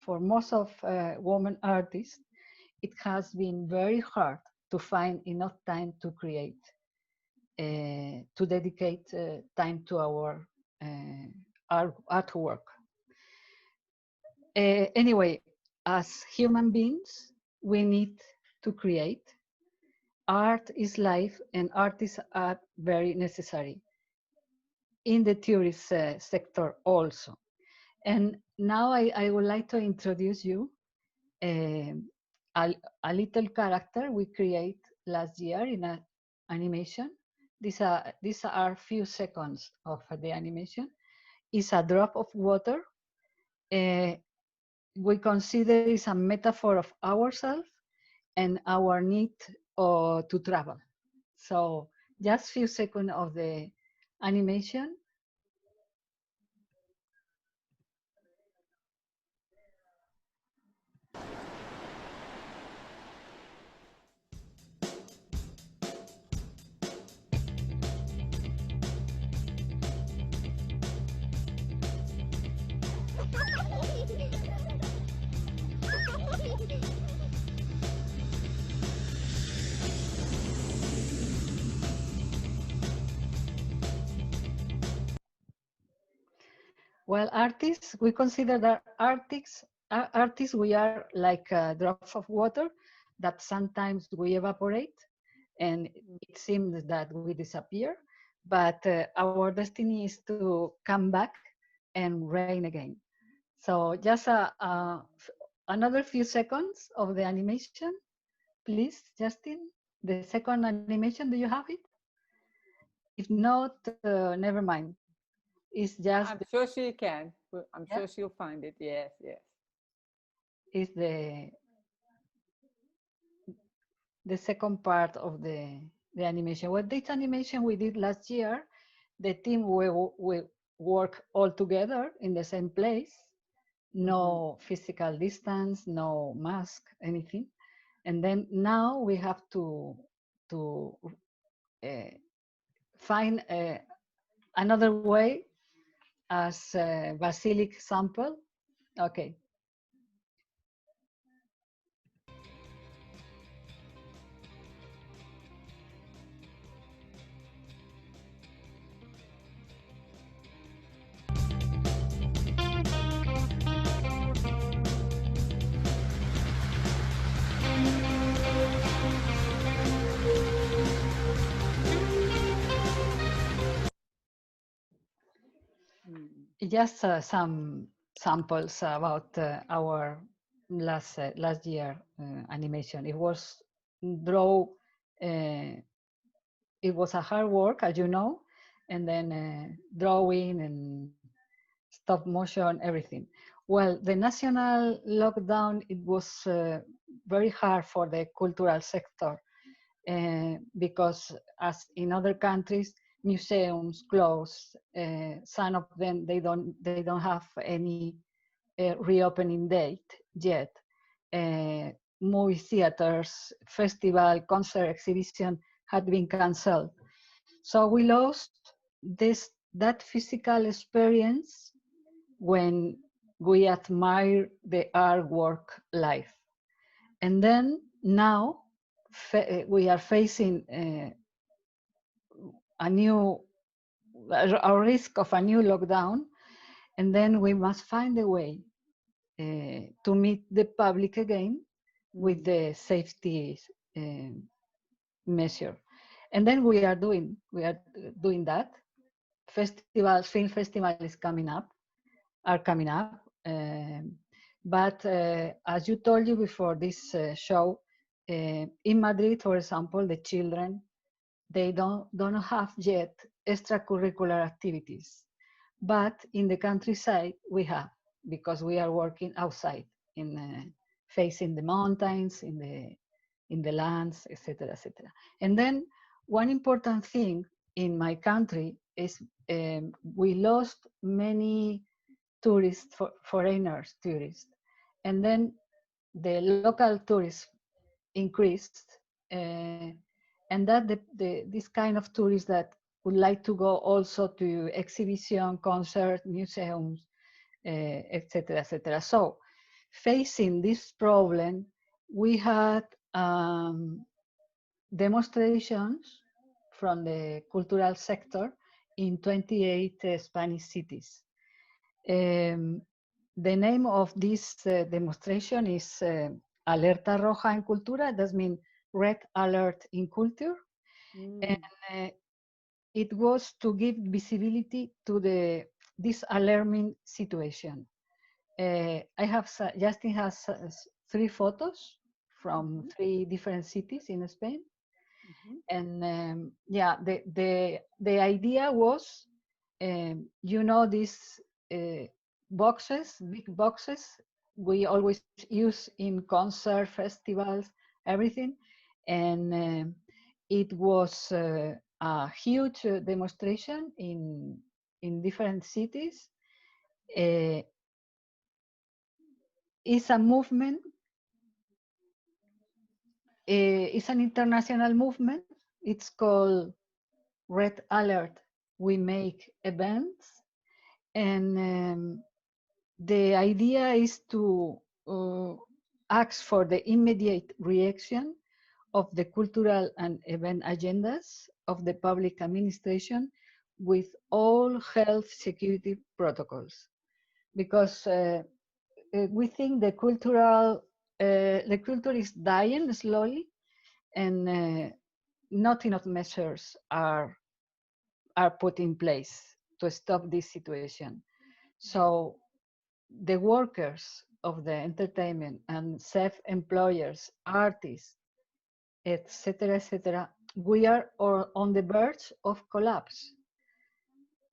for most of women artists, it has been very hard to find enough time to create, to dedicate time to our artwork. Anyway, as human beings, we need to create. Art is life, and artists are very necessary in the tourist sector also. And now I would like to introduce you a little character we create last year in an animation. These are a few seconds of the animation. It's a drop of water. We consider it's a metaphor of ourselves and our need to travel. So just few seconds of the animation. Well, artists, we consider that artists, we are like drops of water that sometimes we evaporate and it seems that we disappear, but our destiny is to come back and reign again. So just another few seconds of the animation, please, Justin. The second animation, do you have it? If not, never mind. It's just. I'm sure she can. I'm sure she'll find it. Yes, yes. Is the second part of the animation. Well, this animation we did last year, the team we work all together in the same place, no physical distance, no mask, anything. And then now we have to find another way as basilic sample. Okay. Just some samples about our last year animation. It was it was a hard work, as you know, and then drawing and stop motion, everything. Well, the national lockdown, it was very hard for the cultural sector because as in other countries, museums closed. Some of them they don't have any reopening date yet. Movie theaters, festival, concert, exhibition had been cancelled. So we lost that physical experience when we admire the artwork live. And then now we are facing a risk of a new lockdown, and then we must find a way to meet the public again with the safety measure. And then we are doing that. Film festival is coming up. But as you told you before this show, in Madrid, for example, the children, they don't have yet extracurricular activities. But in the countryside, we have, because we are working outside in facing the mountains, in the lands, etc., etc. And then one important thing in my country is we lost many tourists, foreigners tourists, and then the local tourists increased, and that this kind of tourists that would like to go also to exhibition, concert, museums, etc., etc. So facing this problem, we had demonstrations from the cultural sector in 28 Spanish cities. The name of this demonstration is Alerta Roja en Cultura. That means Red Alert in Culture. And it was to give visibility to this alarming situation. Justin has 3 photos from 3 different cities in Spain. And yeah, the idea was, you know, these boxes, big boxes, we always use in concert, festivals, everything. And it was a huge demonstration in different cities. It's a movement. It's an international movement. It's called Red Alert. We make events, and the idea is to ask for the immediate reaction of the cultural and event agendas of the public administration with all health security protocols, because we think the culture is dying slowly, and not enough measures are put in place to stop this situation. So the workers of the entertainment and self-employers, artists, etc., etc., we are on the verge of collapse.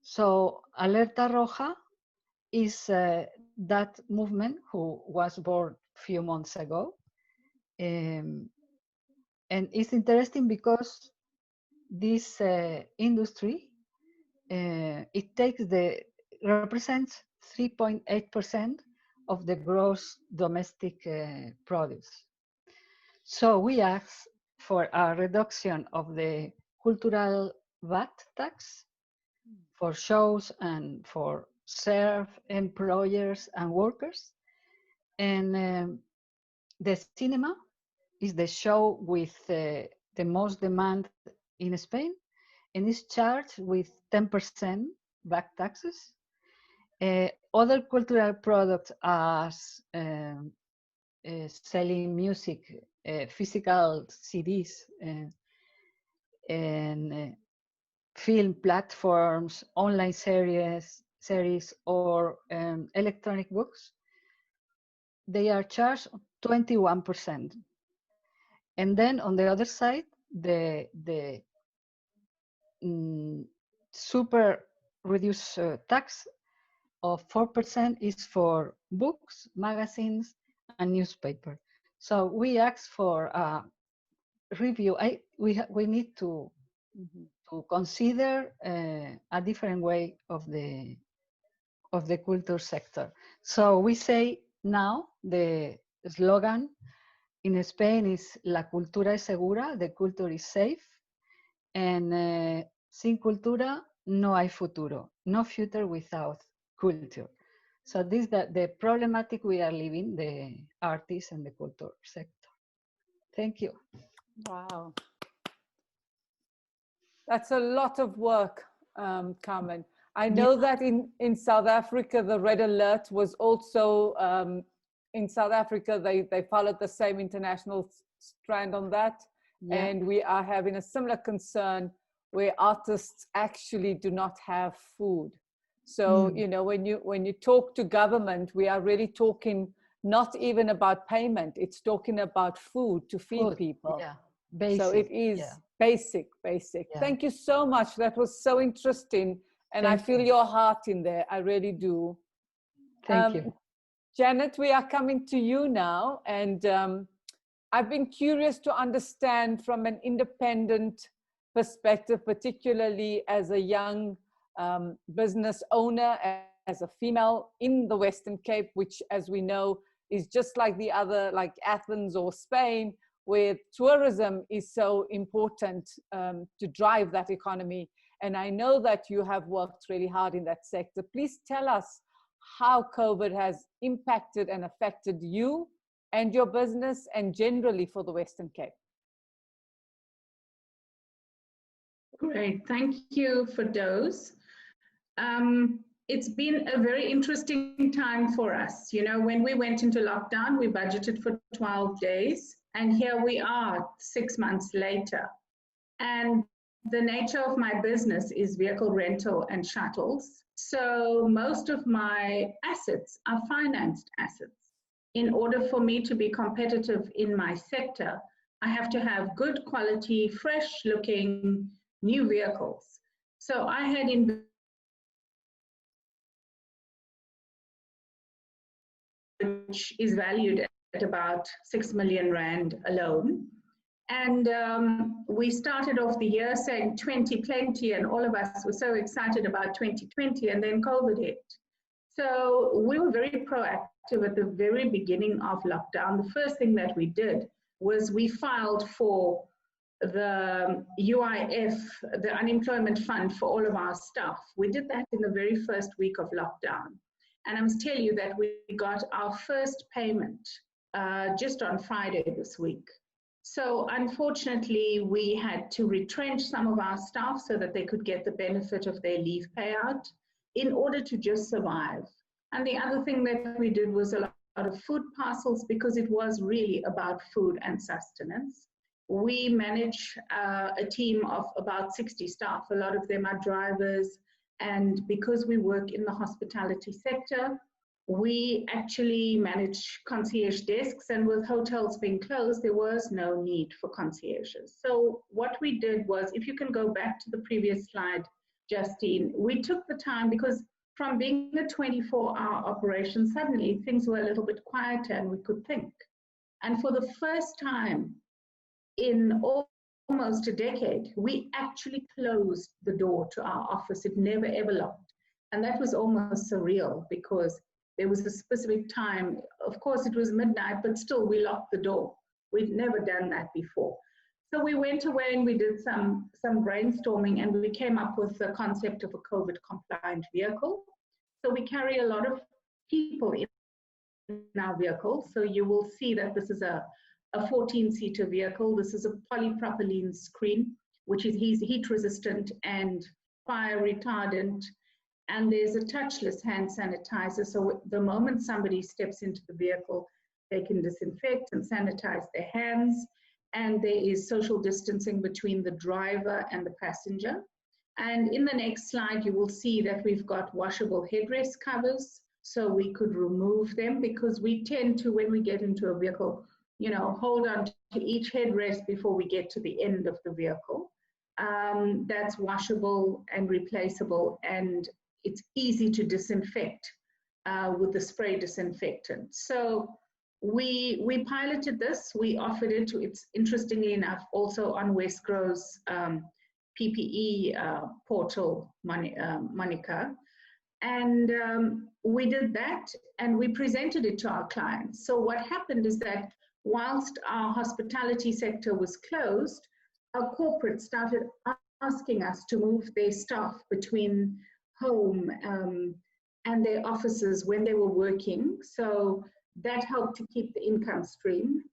So Alerta Roja is that movement who was born a few months ago. And it's interesting because this industry, it represents 3.8% of the gross domestic produce. So we asked for a reduction of the cultural VAT tax for shows and for self-employers and workers. And the cinema is the show with the most demand in Spain, and is charged with 10% VAT taxes. Other cultural products as selling music, physical CDs, and film platforms, online series or electronic books, they are charged 21%. And then on the other side, the super reduced tax of 4% is for books, magazines, and newspaper. So we asked for a review. We need to consider a different way of the culture sector. So we say now the slogan in Spain is La cultura es segura, the culture is safe, and sin cultura no hay futuro, no future without culture. So this is the problematic we are living, the artists and the culture sector. Thank you. Wow. That's a lot of work, Carmen. I know that in South Africa, the Red Alert was also, in South Africa, they followed the same international strand on that. Yeah. And we are having a similar concern where artists actually do not have food. So, you know, when you talk to government, we are really talking not even about payment. It's talking about food to feed people. Yeah. Basic. So it is basic. Yeah. Thank you so much. That was so interesting. And I feel your heart in there. I really do. Thank you. Janet, we are coming to you now, and I've been curious to understand from an independent perspective, particularly as a young business owner, as a female in the Western Cape, which, as we know, is just like the other, like Athens or Spain, where tourism is so important to drive that economy. And I know that you have worked really hard in that sector. Please tell us how COVID has impacted and affected you and your business and generally for the Western Cape. Great, thank you for those. It's been a very interesting time for us. You know, when we went into lockdown, we budgeted for 12 days, and here we are 6 months later. And the nature of my business is vehicle rental and shuttles. So most of my assets are financed assets. In order for me to be competitive in my sector, I have to have good quality, fresh looking new vehicles. So I had which is valued at about 6 million Rand alone. And we started off the year saying 20 plenty, and all of us were so excited about 2020, and then COVID hit. So we were very proactive at the very beginning of lockdown. The first thing that we did was we filed for the UIF, the unemployment fund for all of our staff. We did that in the very first week of lockdown. And I must tell you that we got our first payment just on Friday this week. So unfortunately, we had to retrench some of our staff so that they could get the benefit of their leave payout in order to just survive. And the other thing that we did was a lot of food parcels, because it was really about food and sustenance. We manage a team of about 60 staff. A lot of them are drivers. And because we work in the hospitality sector, we actually manage concierge desks, and with hotels being closed, there was no need for concierges. So what we did was, if you can go back to the previous slide, Justine, we took the time, because from being a 24-hour operation, suddenly things were a little bit quieter and we could think. And for the first time in almost a decade, we actually closed the door to our office. It never ever locked. And that was almost surreal, because there was a specific time, of course it was midnight, but still we locked the door. We'd never done that before. So we went away and we did some brainstorming, and we came up with the concept of a COVID compliant vehicle. So we carry a lot of people in our vehicle. So you will see that this is a 14-seater vehicle. This is a polypropylene screen, which is heat resistant and fire retardant. And there's a touchless hand sanitizer. So the moment somebody steps into the vehicle, they can disinfect and sanitize their hands. And there is social distancing between the driver and the passenger. And in the next slide, you will see that we've got washable headrest covers. So we could remove them, because we tend to, when we get into a vehicle, you know, hold on to each headrest before we get to the end of the vehicle. That's washable and replaceable, and it's easy to disinfect with the spray disinfectant. So we piloted this, we offered it to, it's interestingly enough also on Wesgro's PPE portal, Monica. And we did that, and we presented it to our clients. So what happened is that whilst our hospitality sector was closed, our corporates started asking us to move their staff between home and their offices when they were working. So that helped to keep the income stream.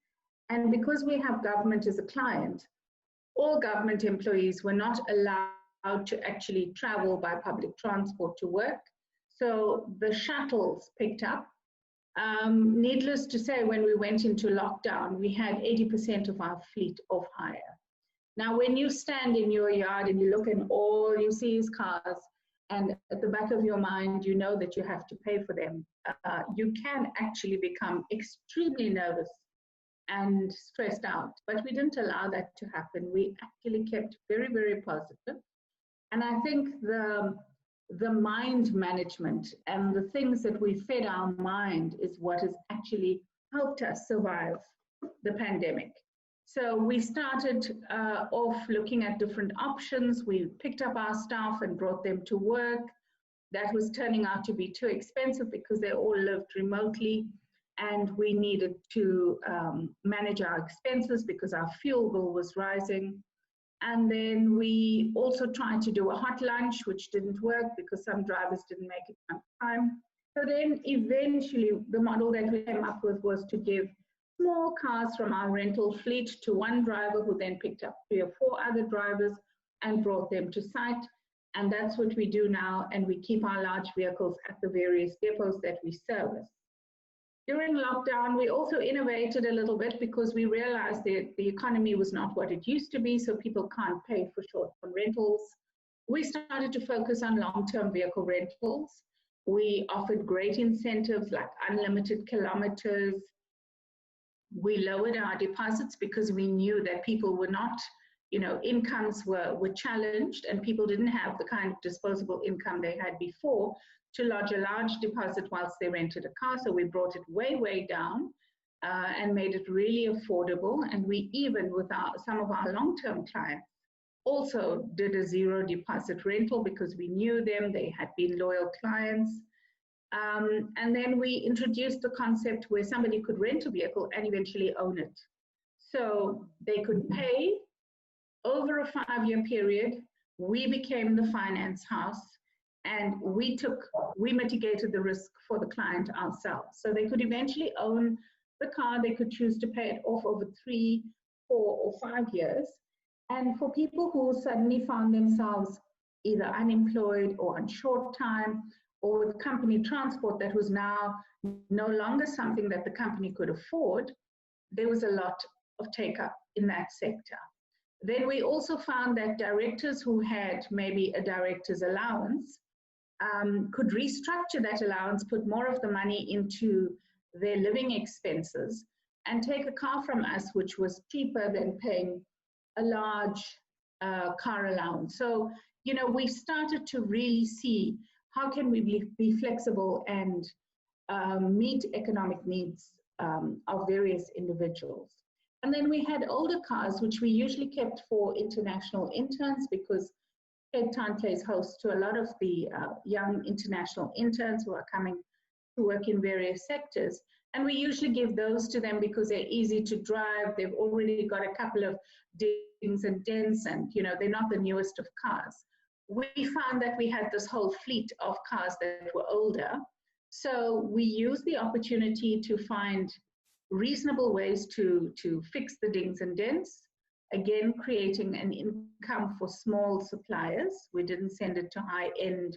And because we have government as a client, all government employees were not allowed to actually travel by public transport to work. So the shuttles picked up. Needless to say, when we went into lockdown, we had 80% of our fleet off hire. Now, when you stand in your yard and you look, and all you see is cars, and at the back of your mind, you know that you have to pay for them, you can actually become extremely nervous and stressed out. But we didn't allow that to happen. We actually kept very, very positive. And I think the mind management and the things that we fed our mind is what has actually helped us survive the pandemic. So we started off looking at different options. We picked up our staff and brought them to work. That was turning out to be too expensive because they all lived remotely, and we needed to manage our expenses because our fuel bill was rising. And then we also tried to do a hot lunch, which didn't work because some drivers didn't make it on time. So then eventually the model that we came up with was to give small cars from our rental fleet to one driver, who then picked up 3 or 4 other drivers and brought them to site. And that's what we do now, and we keep our large vehicles at the various depots that we service. During lockdown, we also innovated a little bit because we realized that the economy was not what it used to be, so people can't pay for short-term rentals. We started to focus on long-term vehicle rentals. We offered great incentives like unlimited kilometers. We lowered our deposits because we knew that people were not, incomes were challenged, and people didn't have the kind of disposable income they had before to lodge a large deposit whilst they rented a car. So we brought it way, way down and made it really affordable. And we even, with some of our long-term clients, also did a 0 deposit rental because we knew them, they had been loyal clients. And then we introduced the concept where somebody could rent a vehicle and eventually own it. So they could pay over a 5-year period. We became the finance house, and we mitigated the risk for the client ourselves. So they could eventually own the car. They could choose to pay it off over 3, 4, or 5 years. And for people who suddenly found themselves either unemployed or on short time, or with company transport that was now no longer something that the company could afford, there was a lot of take-up in that sector. Then we also found that directors who had maybe a director's allowance could restructure that allowance, put more of the money into their living expenses, and take a car from us, which was cheaper than paying a large car allowance. So, we started to really see how can we be flexible and meet economic needs of various individuals. And then we had older cars, which we usually kept for international interns, because Cape Town plays host to a lot of the young international interns who are coming to work in various sectors. And we usually give those to them because they're easy to drive. They've already got a couple of dings and dents, and they're not the newest of cars. We found that we had this whole fleet of cars that were older. So we used the opportunity to find reasonable ways to fix the dings and dents, again, creating an income for small suppliers. We didn't send it to high-end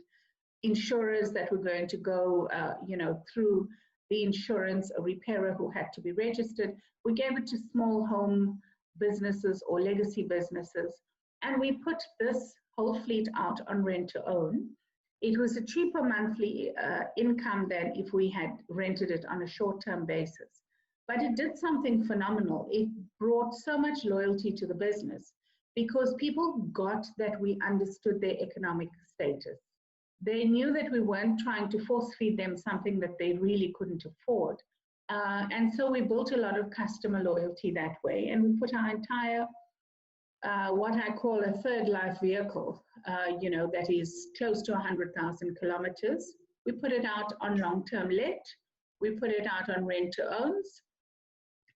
insurers that were going to go, through the insurance, a repairer who had to be registered. We gave it to small home businesses or legacy businesses, and we put this whole fleet out on rent to own. It was a cheaper monthly income than if we had rented it on a short-term basis. But it did something phenomenal. It brought so much loyalty to the business because people got that we understood their economic status. They knew that we weren't trying to force feed them something that they really couldn't afford. And so we built a lot of customer loyalty that way. And we put our entire, what I call a third life vehicle, that is close to 100,000 kilometers. We put it out on long-term let. We put it out on rent to owns.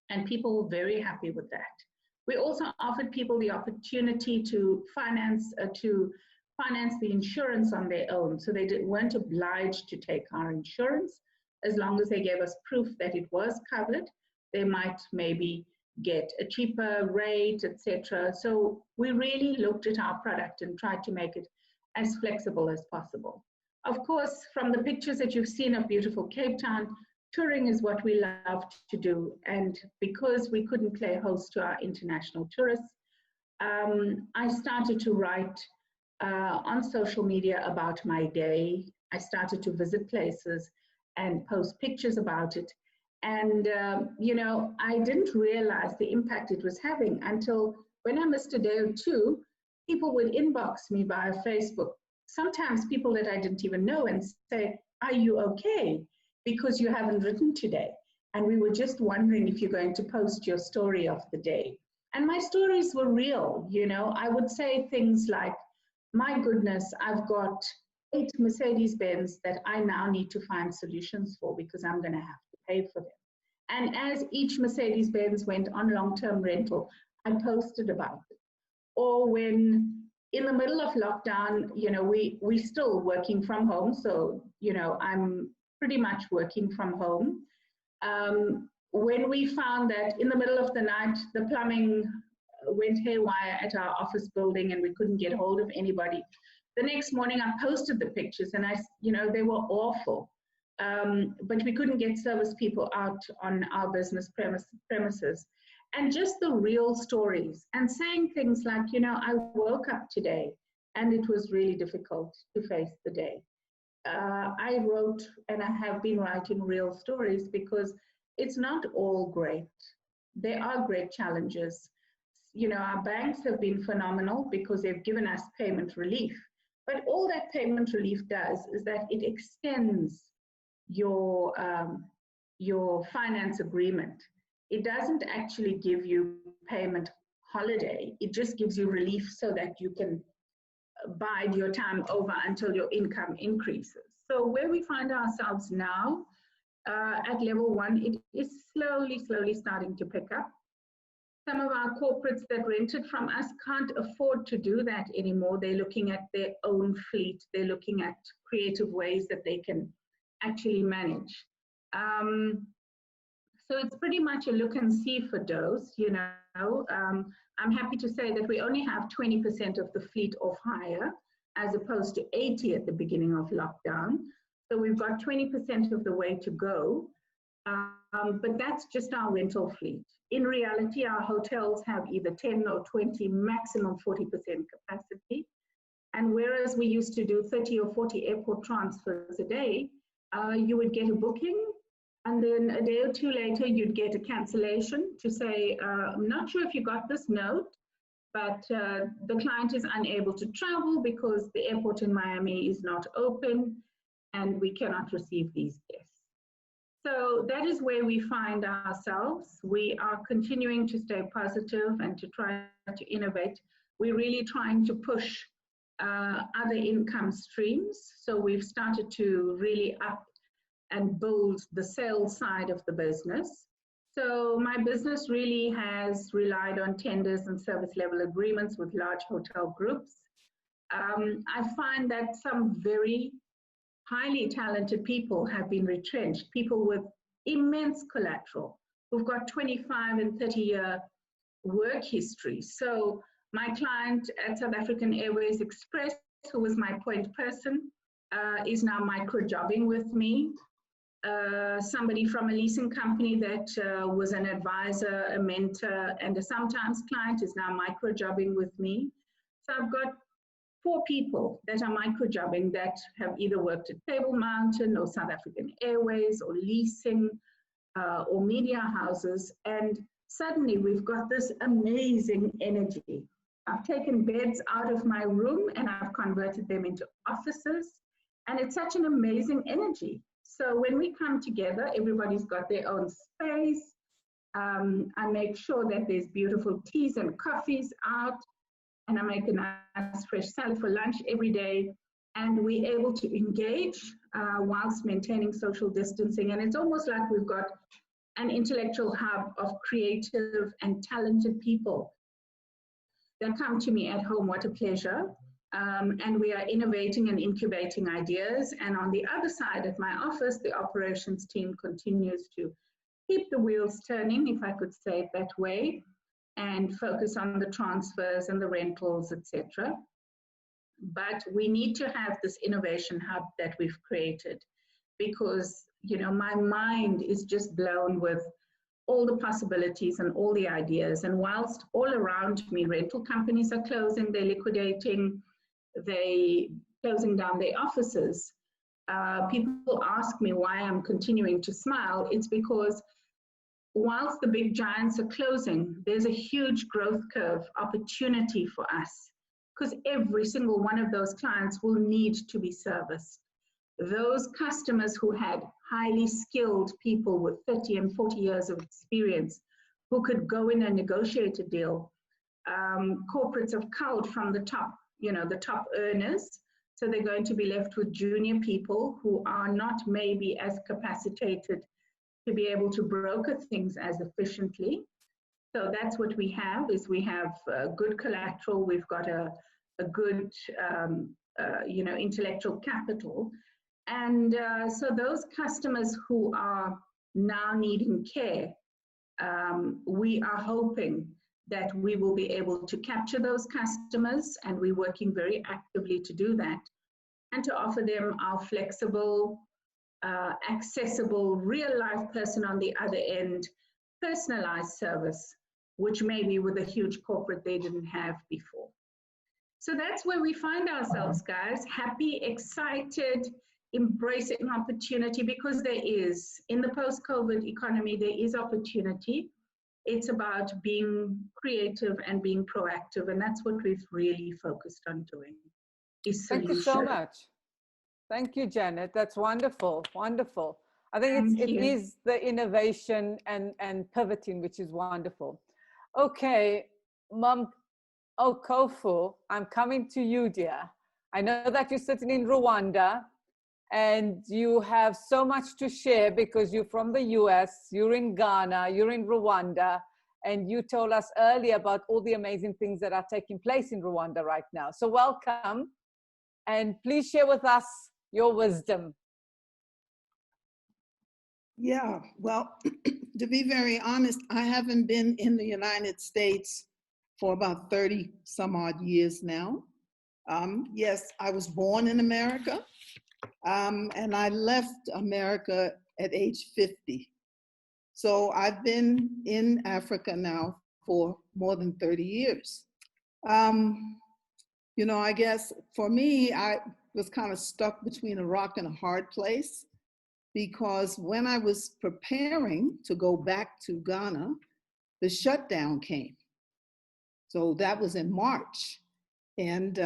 And people were very happy with that. We also offered people the opportunity to finance the insurance on their own. So they weren't obliged to take our insurance. As long as they gave us proof that it was covered, they might maybe get a cheaper rate, etc. So we really looked at our product and tried to make it as flexible as possible. Of course, from the pictures that you've seen of beautiful Cape Town, touring is what we love to do. And because we couldn't play host to our international tourists, I started to write on social media about my day. I started to visit places and post pictures about it. And, I didn't realize the impact it was having until when I missed a day or two, people would inbox me via Facebook sometimes people that I didn't even know and say, are you okay? Because you haven't written today. And we were just wondering if you're going to post your story of the day. And my stories were real, you know. I would say things like, my goodness, I've got 8 Mercedes-Benz that I now need to find solutions for because I'm going to have to pay for them. And as each Mercedes-Benz went on long-term rental, I posted about it. Or when in the middle of lockdown, you know, we still working from home. So, you know, I'm pretty much working from home. When we found that in the middle of the night, the plumbing went haywire at our office building and we couldn't get hold of anybody, the next morning I posted the pictures and you know, they were awful. But we couldn't get service people out on our business premises. And just the real stories and saying things like, you know, I woke up today and it was really difficult to face the day. I wrote and I have been writing real stories because it's not all great. There are great challenges. You know, our banks have been phenomenal because they've given us payment relief. But all that payment relief does is that it extends your finance agreement. It doesn't actually give you payment holiday. It just gives you relief so that you can bide your time over until your income increases. So where we find ourselves now, at level 1, it is slowly starting to pick up. Some of our corporates that rented from us can't afford to do that anymore. They're looking at their own fleet. They're looking at creative ways that they can actually manage. So it's pretty much a look and see for those, you know. I'm happy to say that we only have 20% of the fleet off hire as opposed to 80 at the beginning of lockdown. So we've got 20% of the way to go, but that's just our rental fleet. In reality, our hotels have either 10 or 20, maximum 40% capacity. And whereas we used to do 30 or 40 airport transfers a day, you would get a booking, and then a day or two later, you'd get a cancellation to say, I'm not sure if you got this note, but the client is unable to travel because the airport in Miami is not open and we cannot receive these guests. So that is where we find ourselves. We are continuing to stay positive and to try to innovate. We're really trying to push other income streams. So we've started to really up and build the sales side of the business. So my business really has relied on tenders and service level agreements with large hotel groups. I find that some very highly talented people have been retrenched, people with immense collateral, who've got 25 and 30-year work history. So my client at South African Airways Express, who was my point person, is now micro-jobbing with me. Somebody from a leasing company that was an advisor, a mentor, and a sometimes client is now micro-jobbing with me. So I've got 4 people that are micro-jobbing that have either worked at Table Mountain or South African Airways or leasing or media houses. And suddenly we've got this amazing energy. I've taken beds out of my room and I've converted them into offices. And it's such an amazing energy. So when we come together, everybody's got their own space. I make sure that there's beautiful teas and coffees out, and I make a nice fresh salad for lunch every day. And we're able to engage whilst maintaining social distancing. And it's almost like we've got an intellectual hub of creative and talented people that come to me at home. What a pleasure. And we are innovating and incubating ideas. And on the other side at my office, the operations team continues to keep the wheels turning, if I could say it that way, and focus on the transfers and the rentals, etc. But we need to have this innovation hub that we've created because, you know, my mind is just blown with all the possibilities and all the ideas. And whilst all around me, rental companies are closing, they're liquidating, they closing down their offices. People ask me why I'm continuing to smile. It's because whilst the big giants are closing, there's a huge growth curve opportunity for us because every single one of those clients will need to be serviced. Those customers who had highly skilled people with 30 and 40 years of experience who could go in and negotiate a deal, corporates have culled from the top, the top earners. So they're going to be left with junior people who are not maybe as capacitated to be able to broker things as efficiently. So that's what we have, is we have good collateral, we've got a good, intellectual capital. And so those customers who are now needing care, we are hoping that we will be able to capture those customers, and we're working very actively to do that, and to offer them our flexible, accessible, real-life person on the other end, personalized service, which maybe with a huge corporate they didn't have before. So that's where we find ourselves, guys, happy, excited, embracing opportunity, because there is, in the post-COVID economy, there is opportunity. It's about being creative and being proactive, and that's what we've really focused on doing. Thank you so much. Thank you, Janet. That's wonderful, wonderful. I think it is the innovation and pivoting, which is wonderful. Okay, Mom Kofu, I'm coming to you, dear. I know that you're sitting in Rwanda, and you have so much to share because you're from the US, you're in Ghana, you're in Rwanda, and you told us earlier about all the amazing things that are taking place in Rwanda right now. So welcome, and please share with us your wisdom. Yeah, well, to be very honest, I haven't been in the United States for about 30 some odd years now. Yes, I was born in America. And I left America at age 50. So I've been in Africa now for more than 30 years. I guess for me, I was kind of stuck between a rock and a hard place, because when I was preparing to go back to Ghana, the shutdown came. So that was in March. And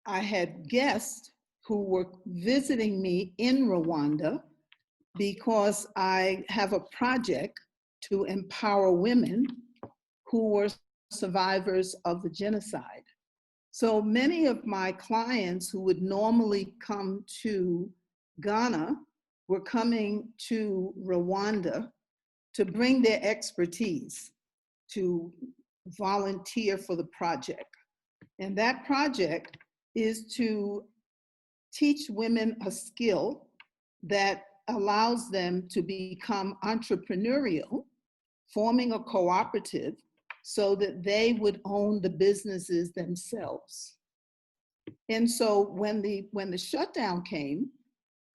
I had guests who were visiting me in Rwanda because I have a project to empower women who were survivors of the genocide. So many of my clients who would normally come to Ghana were coming to Rwanda to bring their expertise, to volunteer for the project. And that project is to teach women a skill that allows them to become entrepreneurial, forming a cooperative so that they would own the businesses themselves. And so when the shutdown came,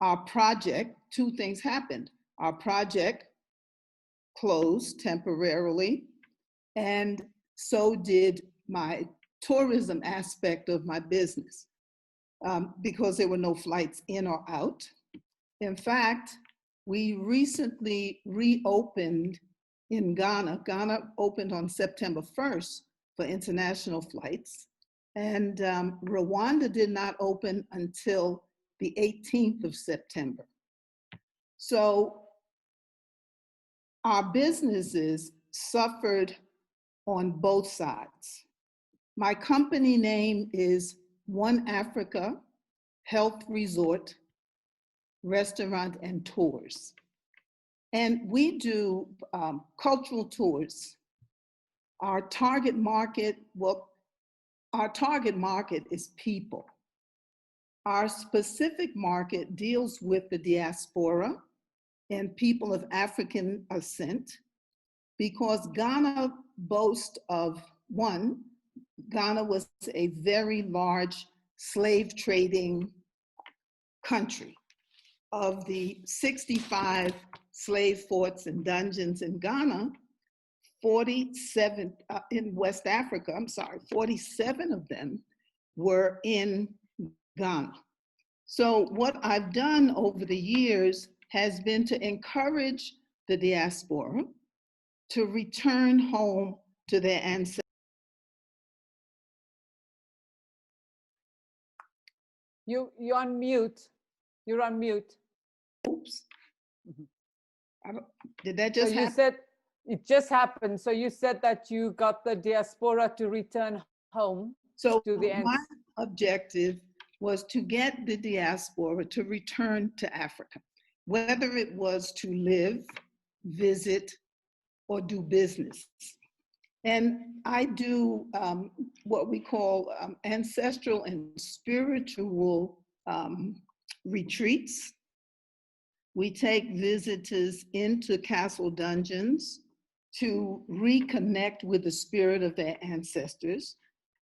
our project, two things happened. Our project closed temporarily, and so did my tourism aspect of my business. Because there were no flights in or out. In fact, we recently reopened in Ghana. Ghana opened on September 1st for international flights, and Rwanda did not open until the 18th of September. So our businesses suffered on both sides. My company name is One Africa Health Resort, Restaurant and Tours. And we do cultural tours. Our target market is people. Our specific market deals with the diaspora and people of African ascent, because Ghana boasts of, one, Ghana was a very large slave trading country. Of the 65 slave forts and dungeons in Ghana, 47 in West Africa, 47 of them were in Ghana. So what I've done over the years has been to encourage the diaspora to return home to their ancestors. You're on mute. You're on mute. Oops. Did that just so you happen? said it just happened. So you said that you got the diaspora to return home So to the my objective was to get the diaspora to return to Africa, whether it was to live, visit, or do business. And I do what we call ancestral and spiritual retreats. We take visitors into castle dungeons to reconnect with the spirit of their ancestors,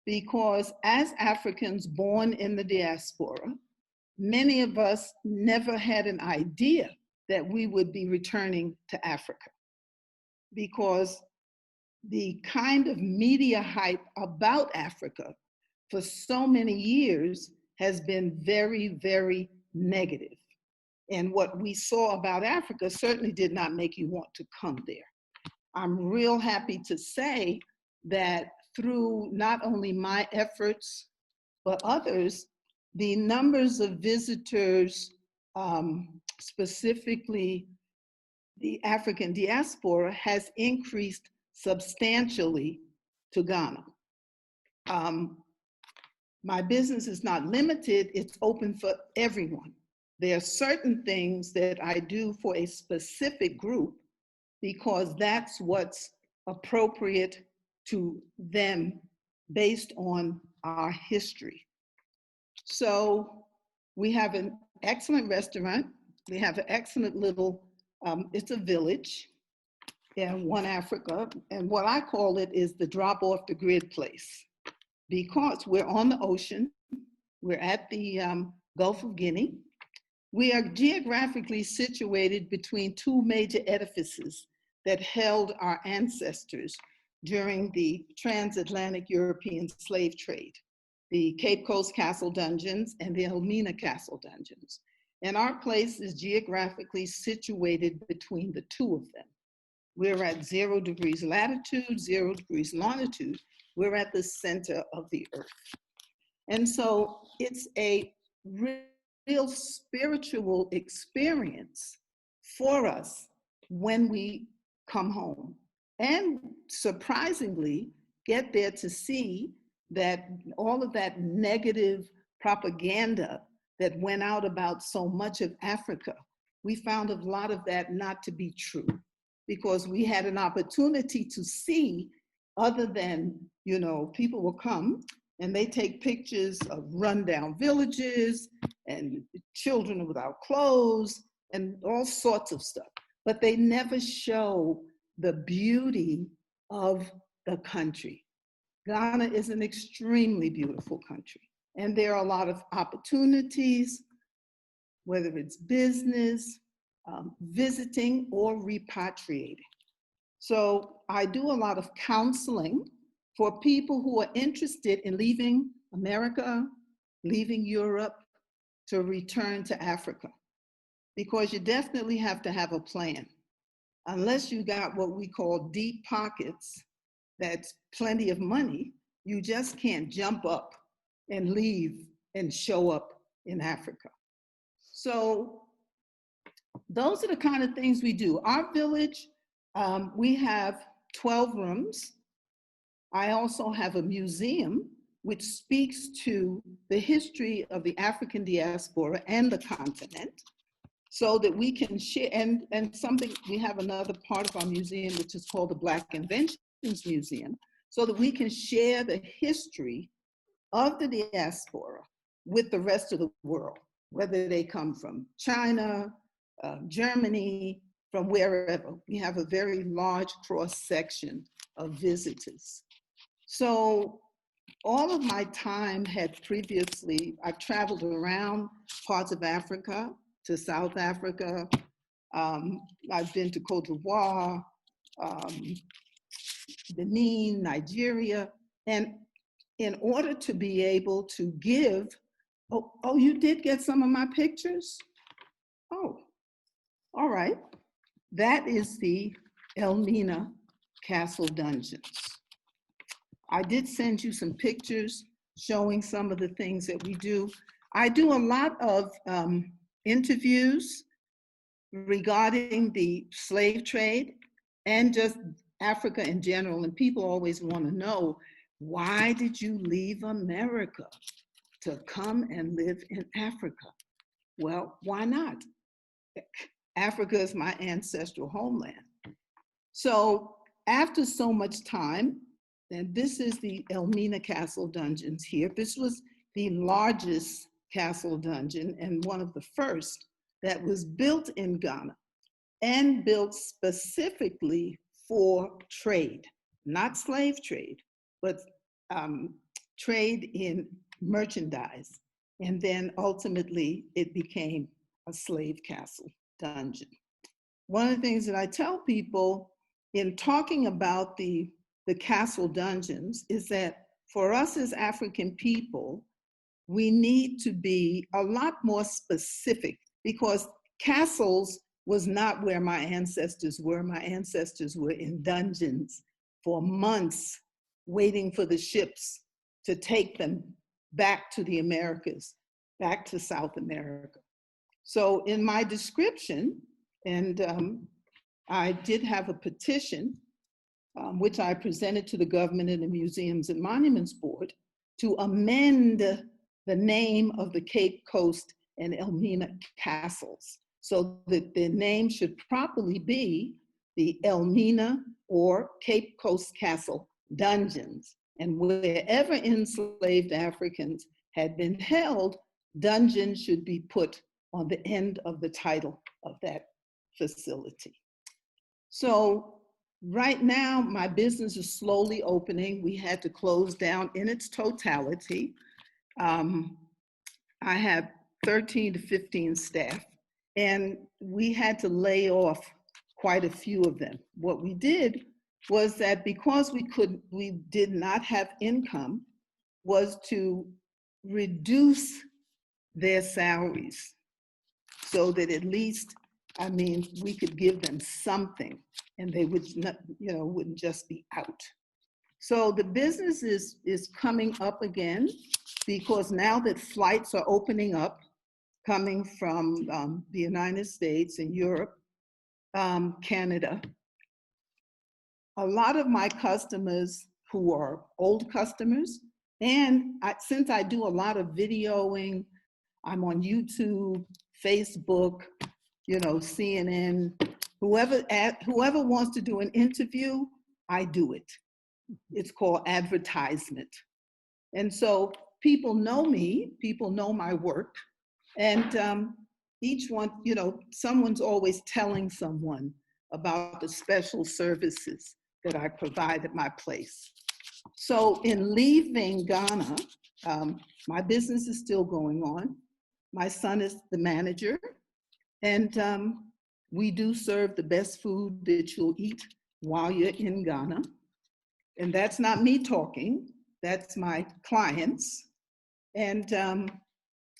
because as Africans born in the diaspora, many of us never had an idea that we would be returning to Africa, because the kind of media hype about Africa for so many years has been very, very negative. And what we saw about Africa certainly did not make you want to come there. I'm real happy to say that through not only my efforts, but others, the numbers of visitors, specifically the African diaspora, has increased substantially to Ghana. My business is not limited, it's open for everyone. There are certain things that I do for a specific group because that's what's appropriate to them based on our history. So we have an excellent restaurant. We have an excellent little, it's a village in One Africa. And what I call it is the drop off the grid place, because we're on the ocean. We're at the Gulf of Guinea. We are geographically situated between two major edifices that held our ancestors during the transatlantic European slave trade, the Cape Coast Castle Dungeons and the Elmina Castle Dungeons. And our place is geographically situated between the two of them. We're at 0 degrees latitude, 0 degrees longitude. We're at the center of the earth. And so it's a real spiritual experience for us when we come home. And surprisingly, get there to see that all of that negative propaganda that went out about so much of Africa, we found a lot of that not to be true, because we had an opportunity to see, other than, you know, people will come and they take pictures of rundown villages and children without clothes and all sorts of stuff, but they never show the beauty of the country. Ghana is an extremely beautiful country, and there are a lot of opportunities, whether it's business, visiting, or repatriating. So I do a lot of counseling for people who are interested in leaving America, leaving Europe, to return to Africa, because you definitely have to have a plan. Unless you got what we call deep pockets, that's plenty of money, you just can't jump up and leave and show up in Africa. So those are the kind of things we do. Our village, we have 12 rooms. I also have a museum which speaks to the history of the African diaspora and the continent, so that we can share, and something, we have another part of our museum which is called the Black Inventions Museum, so that we can share the history of the diaspora with the rest of the world, whether they come from China, Germany, from wherever. We have a very large cross-section of visitors. So all of my time had previously, I've traveled around parts of Africa, to South Africa. I've been to Cote d'Ivoire, Benin, Nigeria. And in order to be able to give, oh, you did get some of my pictures? Oh, all right. That is the Elmina Castle Dungeons. I did send you some pictures showing some of the things that we do. I do a lot of interviews regarding the slave trade and just Africa in general. And people always want to know, why did you leave America to come and live in Africa? Well, why not? Africa is my ancestral homeland. So after so much time, and this is the Elmina Castle Dungeons here. This was the largest castle dungeon and one of the first that was built in Ghana and built specifically for trade, not slave trade, but trade in merchandise. And then ultimately it became a slave castle dungeon. One of the things that I tell people in talking about the castle dungeons is that for us as African people, we need to be a lot more specific, because castles was not where my ancestors were. My ancestors were in dungeons for months, waiting for the ships to take them back to the Americas, back to South America. So in my description, and I did have a petition, which I presented to the government and the Museums and Monuments Board, to amend the name of the Cape Coast and Elmina castles, so that their name should properly be the Elmina or Cape Coast Castle Dungeons. And wherever enslaved Africans had been held, dungeon should be put on the end of the title of that facility. So right now, my business is slowly opening. We had to close down in its totality. I have 13 to 15 staff, and we had to lay off quite a few of them. What we did was that because we did not have income, was to reduce their salaries so that at least, I mean, we could give them something and they would not, wouldn't just be out. So the business is coming up again, because now that flights are opening up, coming from the United States and Europe, Canada, a lot of my customers who are old customers, and since I do a lot of videoing, I'm on YouTube, Facebook, CNN, whoever wants to do an interview, I do it. It's called advertisement. And so people know me, people know my work, and each one, someone's always telling someone about the special services that I provide at my place. So in leaving Ghana, my business is still going on. My son is the manager, and we do serve the best food that you'll eat while you're in Ghana. And that's not me talking, that's my clients. And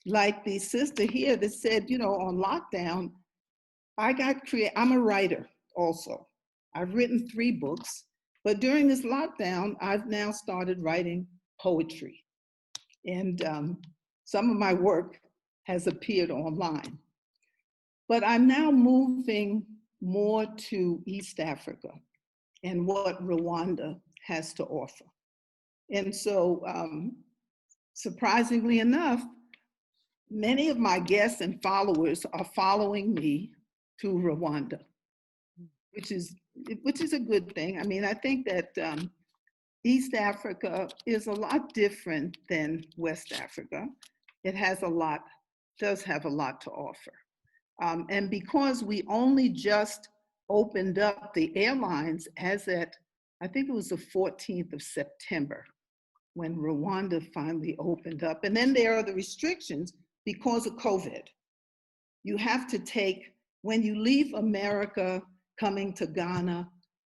like the sister here that said, on lockdown, I'm a writer also. I've written 3 books, but during this lockdown, I've now started writing poetry. And some of my work has appeared online. But I'm now moving more to East Africa and what Rwanda has to offer. And so, surprisingly enough, many of my guests and followers are following me to Rwanda, which is a good thing. I mean, I think that East Africa is a lot different than West Africa. It does have a lot to offer. And because we only just opened up the airlines as at, I think it was the 14th of September, when Rwanda finally opened up. And then there are the restrictions because of COVID. You have to take, when you leave America coming to Ghana,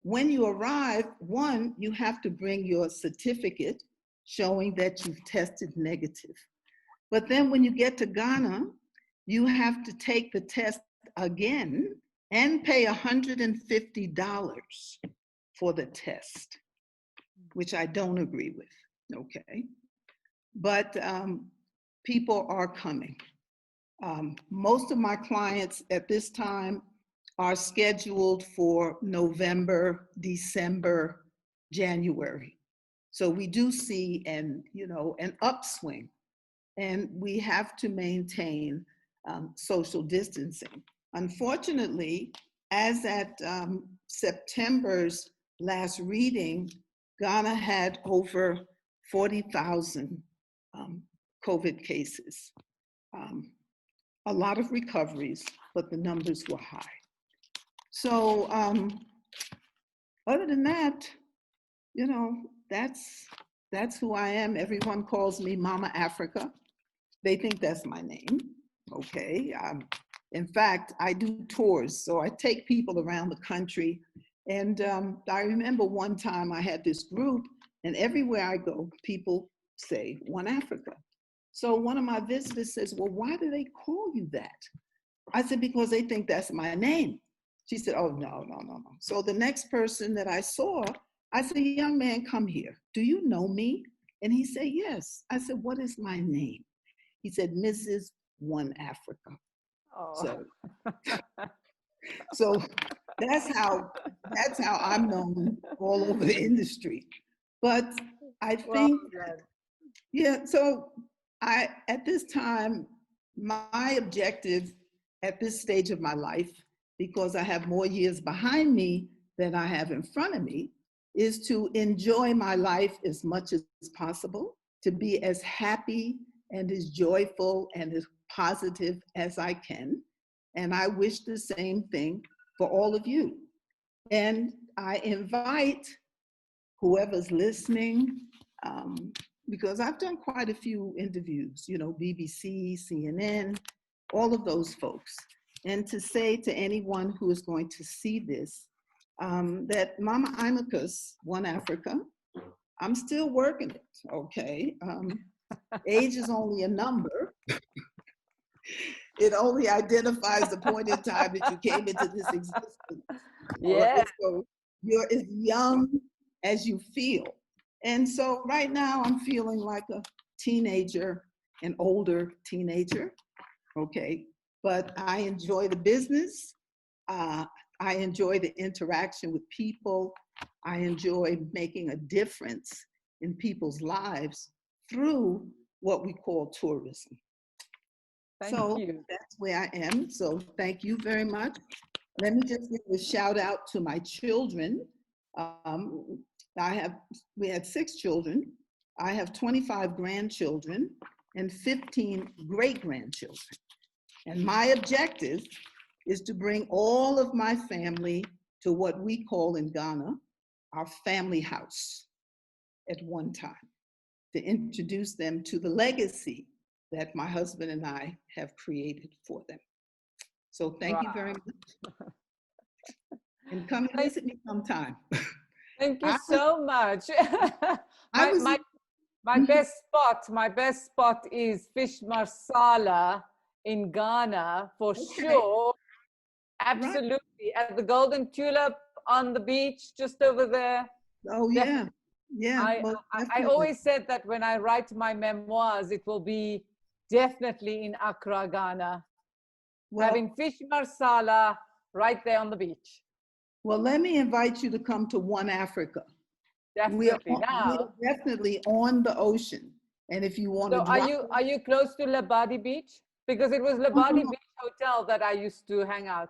when you arrive, one, you have to bring your certificate showing that you've tested negative. But then when you get to Ghana, you have to take the test again and pay $150 for the test, which I don't agree with, okay? But people are coming. Most of my clients at this time are scheduled for November, December, January. So we do see an upswing, and we have to maintain social distancing. Unfortunately, as at September's last reading, Ghana had over 40,000 COVID cases. A lot of recoveries, but the numbers were high. So other than that, that's who I am. Everyone calls me Mama Africa. They think that's my name, okay? In fact, I do tours, so I take people around the country. And I remember one time I had this group, and everywhere I go, people say One Africa. So one of my visitors says, well, why do they call you that? I said, because they think that's my name. She said, oh, no. So the next person that I saw, I said, young man, come here. Do you know me? And he said, yes. I said, what is my name? He said, Mrs. One Africa. Oh. So that's how I'm known all over the industry. But I think, so at this time, my objective at this stage of my life, because I have more years behind me than I have in front of me, is to enjoy my life as much as possible, to be as happy and as joyful and as positive as I can. And I wish the same thing for all of you. And I invite whoever's listening, because I've done quite a few interviews, BBC, CNN, all of those folks. And to say to anyone who is going to see this, that Mama Imachus, One Africa, I'm still working it, okay? Age is only a number. It only identifies the point in time that you came into this existence. Yeah. So you're as young as you feel. And so right now I'm feeling like a teenager, an older teenager, okay? But I enjoy the business. I enjoy the interaction with people. I enjoy making a difference in people's lives through what we call tourism. Thank you. That's where I am. So thank you very much. Let me just give a shout out to my children. We had 6 children. I have 25 grandchildren and 15 great-grandchildren. And my objective is to bring all of my family to what we call in Ghana, our family house at one time, to introduce them to the legacy that my husband and I have created for them. So thank you very much. And come and visit me sometime. Thank you so much. My best spot is Fish Marsala in Ghana for sure. Absolutely. Right. At the Golden Tulip on the beach, just over there. Oh, yeah. Yeah. I always said that when I write my memoirs, it will be definitely in Accra, Ghana. Having Fish Marsala right there on the beach. Well, let me invite you to come to One Africa. Definitely. We are definitely on the ocean. And if you want to are you close to Labadi Beach? Because it was Labadi Beach Hotel that I used to hang out.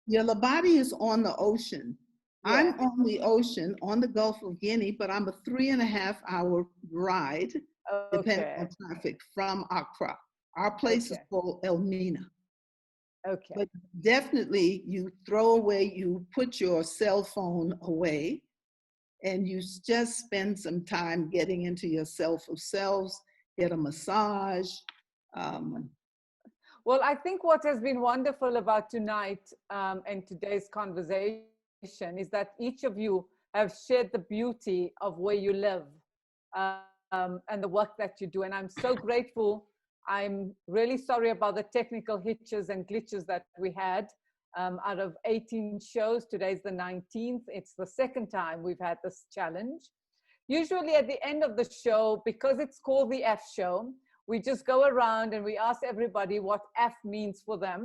Yeah, Labadi is on the ocean. Yeah. I'm on the ocean on the Gulf of Guinea, but I'm a 3.5-hour ride, depending on traffic, from Accra. Our place is called Elmina. Okay. But definitely you put your cell phone away, and you just spend some time getting into your self of selves, get a massage. Well, I think what has been wonderful about tonight and today's conversation is that each of you have shared the beauty of where you live and the work that you do. And I'm so grateful. I'm really sorry about the technical hitches and glitches that we had. Out of 18 shows, today's the 19th. It's the second time we've had this challenge. Usually at the end of the show, because it's called the F Show, we just go around and we ask everybody what F means for them.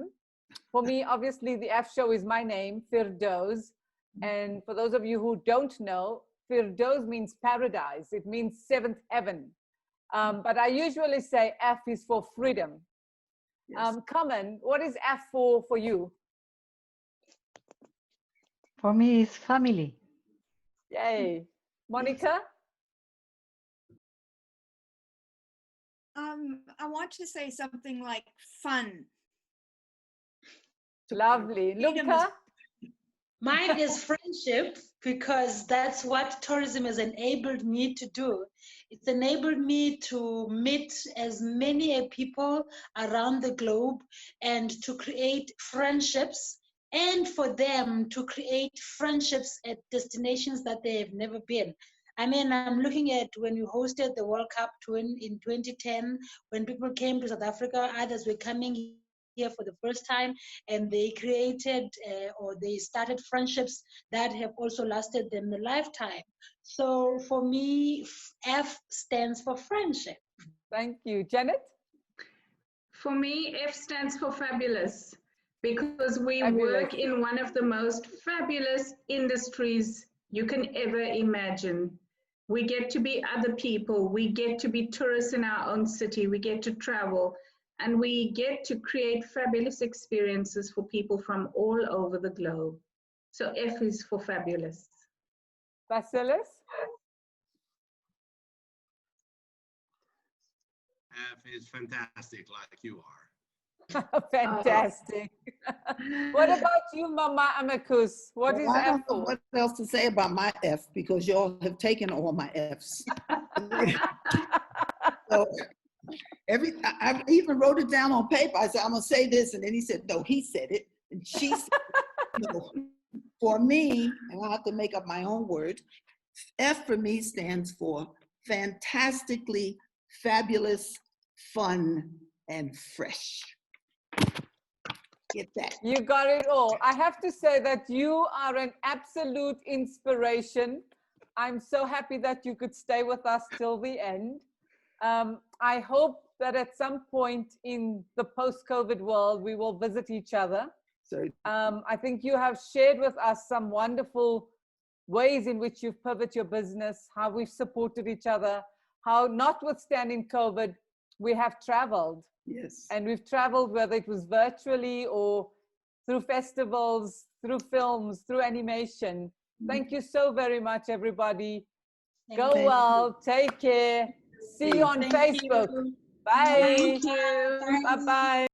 For me, obviously, the F show is my name, Firdaus. And for those of you who don't know, Firdaus means paradise. It means seventh heaven. But I usually say F is for freedom. Yes. Kaman, what is F for you? For me, it's family. Yay. Monica? I want to say something like fun. Lovely. Luca? Mine is friendship, because that's what tourism has enabled me to do. It's enabled me to meet as many people around the globe and to create friendships, and for them to create friendships at destinations that they have never been. I mean, I'm looking at when you hosted the World Cup in 2010, when people came to South Africa, others were coming here for the first time, and they created or they started friendships that have also lasted them a lifetime. So for me, F stands for friendship. Thank you. Janet? For me, F stands for fabulous, because we Fabulous. work in one of the most fabulous industries you can ever imagine. We get to be other people. We get to be tourists in our own city. We get to travel. And we get to create fabulous experiences for people from all over the globe. So F is for fabulous. Vasilis? F is fantastic, like you are. Fantastic. What about you, Mama Amicus? What is Well, I F don't know for? what else to say about my F, because y'all have taken all my Fs. So I even wrote it down on paper. I said, I'm gonna say this, and then he said, no, he said it, and she said it. No. For me, and I'll have to make up my own word, F for me stands for fantastically fabulous, fun, and fresh. Get that. You got it all. I have to say that you are an absolute inspiration. I'm so happy that you could stay with us till the end. I hope that at some point in the post-COVID world, we will visit each other. I think you have shared with us some wonderful ways in which you've pivoted your business, how we've supported each other, how notwithstanding COVID, we have traveled. Yes. And we've traveled, whether it was virtually or through festivals, through films, through animation. Thank you so very much, everybody. Go well, take care. See you on Facebook. Bye. Thank you. Bye-bye.